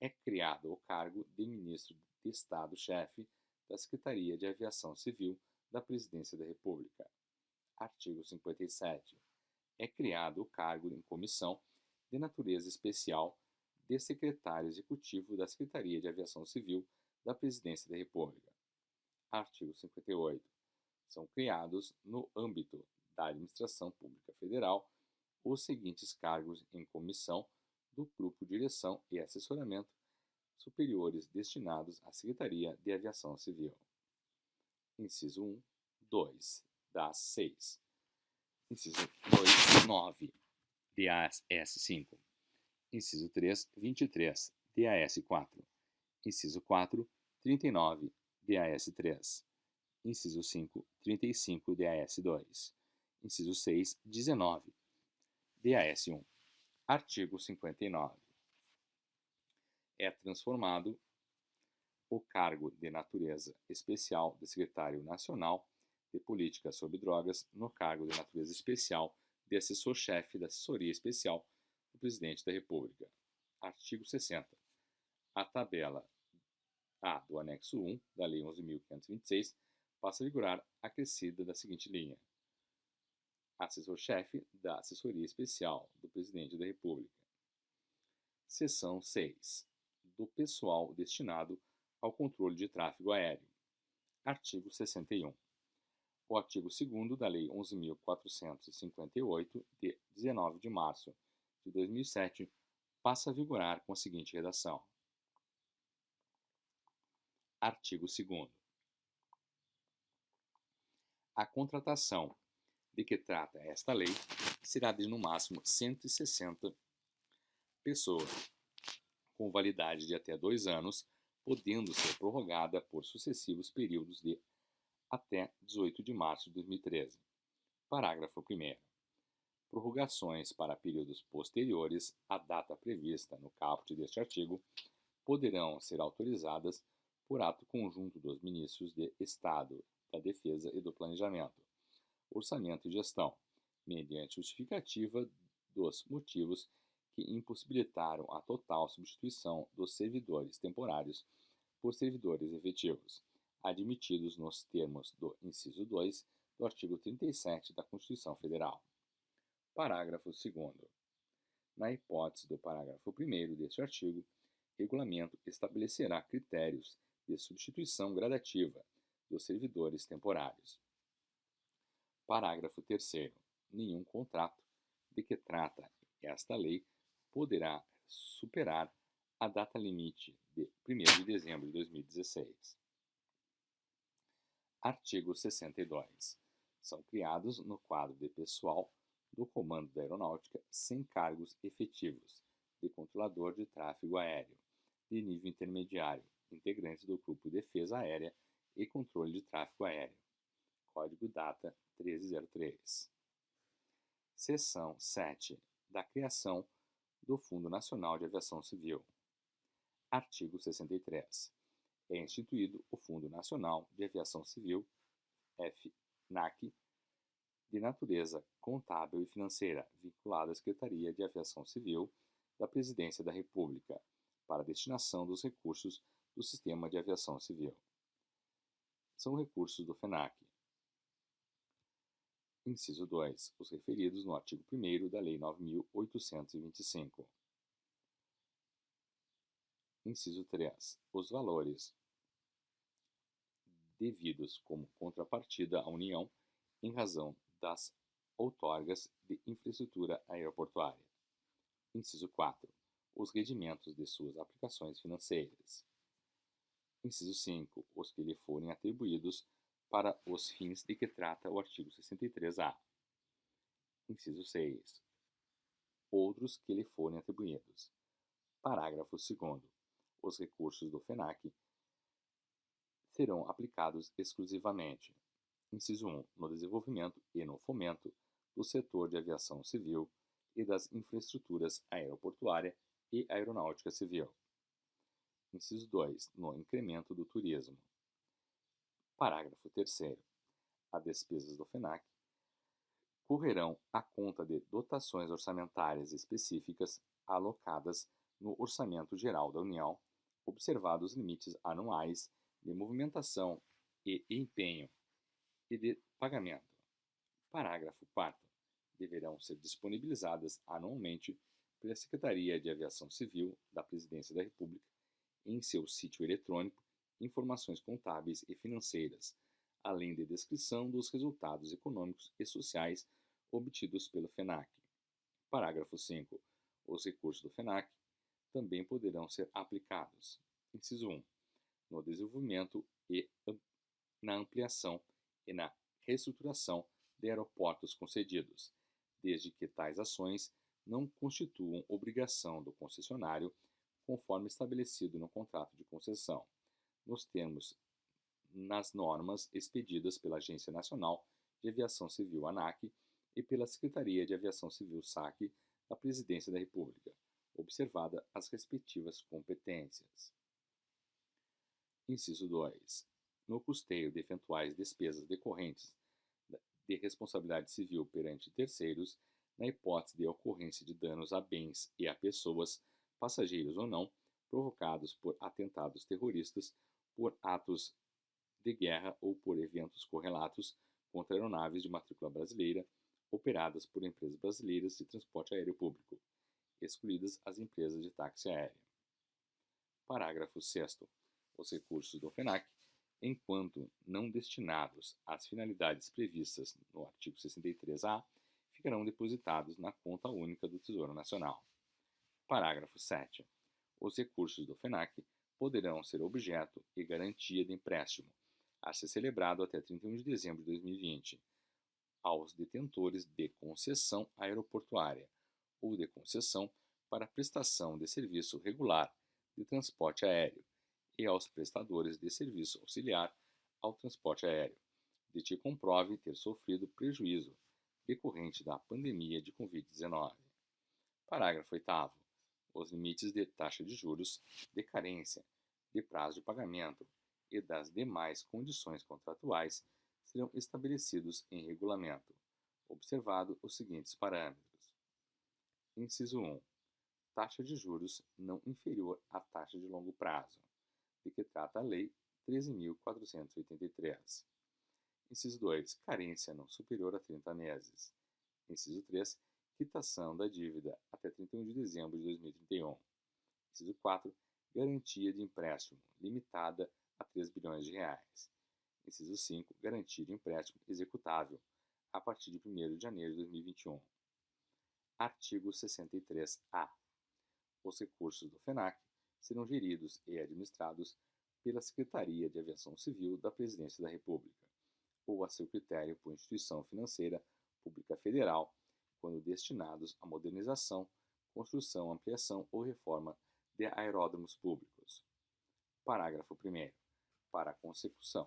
É criado o cargo de Ministro de Estado-Chefe da Secretaria de Aviação Civil da Presidência da República. Artigo 57. É criado o cargo em comissão de natureza especial de Secretário Executivo da Secretaria de Aviação Civil da Presidência da República. Artigo 58. São criados, no âmbito da Administração Pública Federal, os seguintes cargos em comissão do Grupo Direção e Assessoramento superiores destinados à Secretaria de Aviação Civil. Inciso 1, 2, DAS 6. Inciso 2, 9, DAS 5. Inciso 3, 23, DAS 4. Inciso 4, 39, DAS 3. Inciso 5, 35, DAS 2. Inciso 6, 19, DAS 1. Artigo 59. É transformado o cargo de natureza especial de Secretário Nacional de Política sobre Drogas no cargo de natureza especial de assessor-chefe da Assessoria Especial do Presidente da República. Artigo 60. A tabela A do anexo 1 da Lei 11.526 passa a vigorar acrescida da seguinte linha: assessor-chefe da Assessoria Especial do Presidente da República. Seção 6. Do pessoal destinado ao controle de tráfego aéreo. Artigo 61. O artigo 2º da Lei 11.458, de 19 de março de 2007, passa a vigorar com a seguinte redação. Artigo 2º. A contratação de que trata esta lei será de, no máximo, 160 pessoas, com validade de até 2 anos, podendo ser prorrogada por sucessivos períodos de até 18 de março de 2013. Parágrafo 1º. Prorrogações para períodos posteriores à data prevista no caput deste artigo poderão ser autorizadas por ato conjunto dos ministros de Estado, da Defesa e do Planejamento, Orçamento e Gestão, mediante justificativa dos motivos que impossibilitaram a total substituição dos servidores temporários por servidores efetivos, admitidos nos termos do inciso 2 do artigo 37 da Constituição Federal. Parágrafo 2º. Na hipótese do parágrafo 1º deste artigo, o regulamento estabelecerá critérios de substituição gradativa dos servidores temporários. Parágrafo 3º. Nenhum contrato de que trata esta lei poderá superar a data limite de 1º de dezembro de 2016. Artigo 62. São criados no quadro de pessoal do Comando da Aeronáutica sem cargos efetivos de controlador de tráfego aéreo de nível intermediário, integrantes do Grupo Defesa Aérea e Controle de Tráfego Aéreo. Código Data 1303. Seção 7. Da criação do Fundo Nacional de Aviação Civil. Artigo 63. É instituído o Fundo Nacional de Aviação Civil, FNAC, de natureza contábil e financeira, vinculado à Secretaria de Aviação Civil da Presidência da República, para a destinação dos recursos do Sistema de Aviação Civil. São recursos do FNAC. Inciso 2. Os referidos no artigo 1º da Lei 9.825. Inciso 3. Os valores devidos como contrapartida à União em razão das outorgas de infraestrutura aeroportuária. Inciso 4. Os rendimentos de suas aplicações financeiras. Inciso 5. Os que lhe forem atribuídos para os fins de que trata o artigo 63-A. Inciso 6. Outros que lhe forem atribuídos. Parágrafo 2º. Os recursos do FNAC serão aplicados exclusivamente: inciso 1. No desenvolvimento e no fomento do setor de aviação civil e das infraestruturas aeroportuária e aeronáutica civil. Inciso 2. No incremento do turismo. Parágrafo 3º. As despesas do FENAC correrão à conta de dotações orçamentárias específicas alocadas no Orçamento Geral da União, observados os limites anuais de movimentação e empenho e de pagamento. Parágrafo 4º. Deverão ser disponibilizadas anualmente pela Secretaria de Aviação Civil da Presidência da República em seu sítio eletrônico informações contábeis e financeiras, além de descrição dos resultados econômicos e sociais obtidos pelo FENAC. Parágrafo 5. Os recursos do FENAC também poderão ser aplicados. Inciso 1. No desenvolvimento e na ampliação e na reestruturação de aeroportos concedidos, desde que tais ações não constituam obrigação do concessionário, conforme estabelecido no contrato de concessão, nos termos nas normas expedidas pela Agência Nacional de Aviação Civil ANAC e pela Secretaria de Aviação Civil SAC da Presidência da República, observada as respectivas competências. Inciso 2. No custeio de eventuais despesas decorrentes de responsabilidade civil perante terceiros, na hipótese de ocorrência de danos a bens e a pessoas, passageiros ou não, provocados por atentados terroristas, por atos de guerra ou por eventos correlatos contra aeronaves de matrícula brasileira operadas por empresas brasileiras de transporte aéreo público, excluídas as empresas de táxi aéreo. Parágrafo 6º. Os recursos do FENAC, enquanto não destinados às finalidades previstas no artigo 63-A, ficarão depositados na conta única do Tesouro Nacional. Parágrafo 7º. Os recursos do FENAC poderão ser objeto e garantia de empréstimo, a ser celebrado até 31 de dezembro de 2020, aos detentores de concessão aeroportuária ou de concessão para prestação de serviço regular de transporte aéreo e aos prestadores de serviço auxiliar ao transporte aéreo, de que comprove ter sofrido prejuízo decorrente da pandemia de Covid-19. Parágrafo 8º. Os limites de taxa de juros, de carência, de prazo de pagamento e das demais condições contratuais serão estabelecidos em regulamento, observado os seguintes parâmetros. Inciso 1. Taxa de juros não inferior à taxa de longo prazo, de que trata a Lei 13.483. Inciso 2. Carência não superior a 30 meses. Inciso 3. Quitação da dívida até 31 de dezembro de 2031. Inciso 4. Garantia de empréstimo limitada a 3 bilhões de reais. Inciso 5. Garantia de empréstimo executável a partir de 1º de janeiro de 2021. Artigo 63-A. Os recursos do FENAC serão geridos e administrados pela Secretaria de Aviação Civil da Presidência da República, ou a seu critério por instituição financeira pública federal, quando destinados à modernização, construção, ampliação ou reforma de aeródromos públicos. Parágrafo 1º. Para a consecução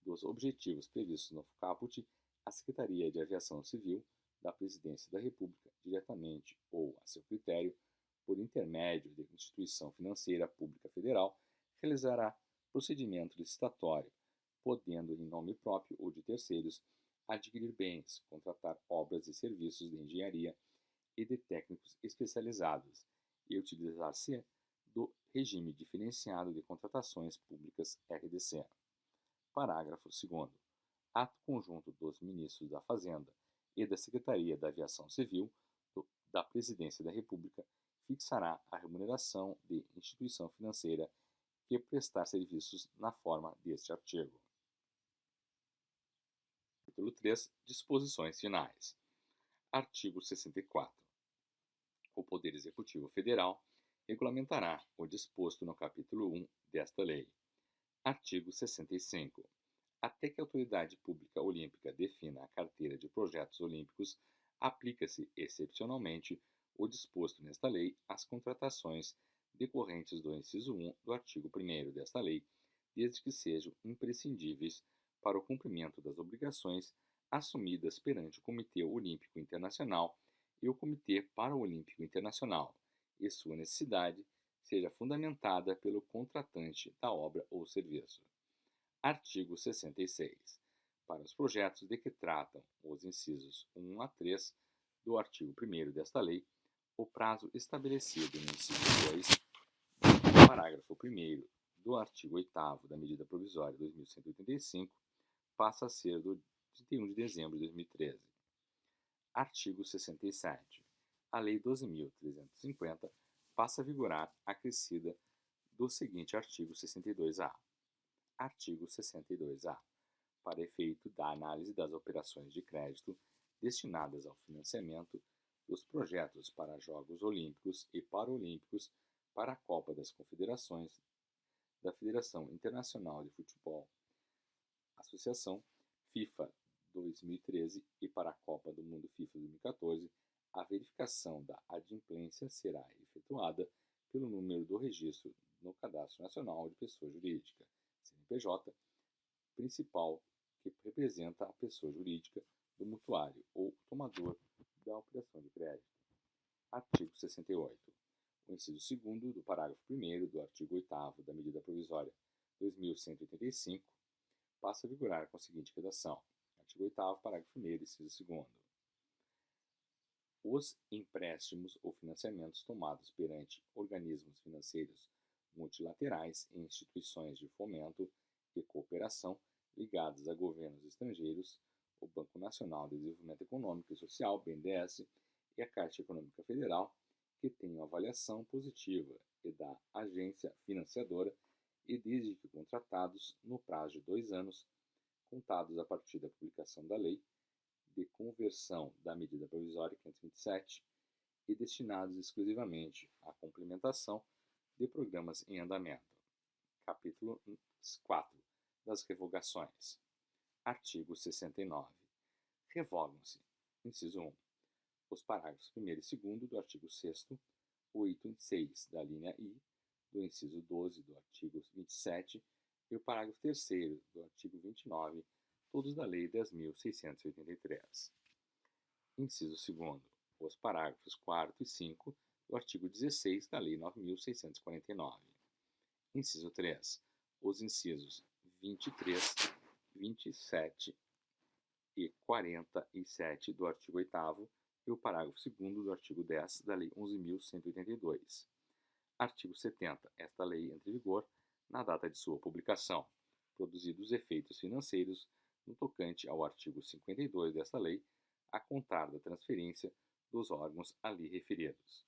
dos objetivos previstos no caput, a Secretaria de Aviação Civil da Presidência da República, diretamente ou a seu critério, por intermédio de instituição financeira pública federal, realizará procedimento licitatório, podendo, em nome próprio ou de terceiros, adquirir bens, contratar obras e serviços de engenharia e de técnicos especializados e utilizar-se do regime diferenciado de contratações públicas RDC. Parágrafo 2º. Ato conjunto dos ministros da Fazenda e da Secretaria da Aviação Civil da Presidência da República fixará a remuneração de instituição financeira que prestar serviços na forma deste artigo. Capítulo 3. Disposições finais. Artigo 64. O Poder Executivo Federal regulamentará o disposto no capítulo 1 desta lei. Artigo 65. Até que a Autoridade Pública Olímpica defina a carteira de projetos olímpicos, aplica-se excepcionalmente o disposto nesta lei às contratações decorrentes do inciso 1 do artigo 1º desta lei, desde que sejam imprescindíveis para o cumprimento das obrigações assumidas perante o Comitê Olímpico Internacional e o Comitê Paralímpico Internacional, e sua necessidade seja fundamentada pelo contratante da obra ou serviço. Artigo 66. Para os projetos de que tratam os incisos 1 a 3 do artigo 1º desta lei, o prazo estabelecido no inciso 2 do parágrafo 1º do artigo 8º da medida provisória 2185 passa a ser do 31 de dezembro de 2013. Artigo 67. A Lei 12.350 passa a vigorar acrescida do seguinte artigo 62-A. Artigo 62-A. Para efeito da análise das operações de crédito destinadas ao financiamento dos projetos para Jogos Olímpicos e Paralímpicos para a Copa das Confederações da Federação Internacional de Futebol, Associação FIFA 2013 e para a Copa do Mundo FIFA 2014, a verificação da adimplência será efetuada pelo número do registro no Cadastro Nacional de Pessoa Jurídica, CNPJ, principal que representa a pessoa jurídica do mutuário ou tomador da operação de crédito. Artigo 68. O inciso 2º do parágrafo 1º do artigo 8º da medida provisória 2185 passa a vigorar com a seguinte redação. Artigo 8º, parágrafo 1º, inciso 2º. Os empréstimos ou financiamentos tomados perante organismos financeiros multilaterais e instituições de fomento e cooperação ligados a governos estrangeiros, o Banco Nacional de Desenvolvimento Econômico e Social, BNDES, e a Caixa Econômica Federal, que tenham avaliação positiva e da agência financiadora e desde que contratados no prazo de 2 anos, contados a partir da publicação da Lei de conversão da medida provisória 527 e destinados exclusivamente à complementação de programas em andamento. Capítulo 4 das revogações. Artigo 69. Revogam-se, inciso 1, os parágrafos 1º e 2º do artigo 6º, 8 e 6 da linha I, do inciso 12 do artigo 27 e o parágrafo 3º do artigo 29, todos da Lei 10.683. Inciso 2º, os parágrafos 4º e 5 do artigo 16 da Lei 9.649. Inciso 3, os incisos 23, 27 e 47 do artigo 8º e o parágrafo 2º do artigo 10 da Lei 11.182. Artigo 70. Esta lei entra em vigor na data de sua publicação, produzidos os efeitos financeiros no tocante ao artigo 52 desta lei, a contar da transferência dos órgãos ali referidos.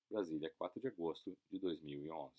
Brasília, 4 de agosto de 2011.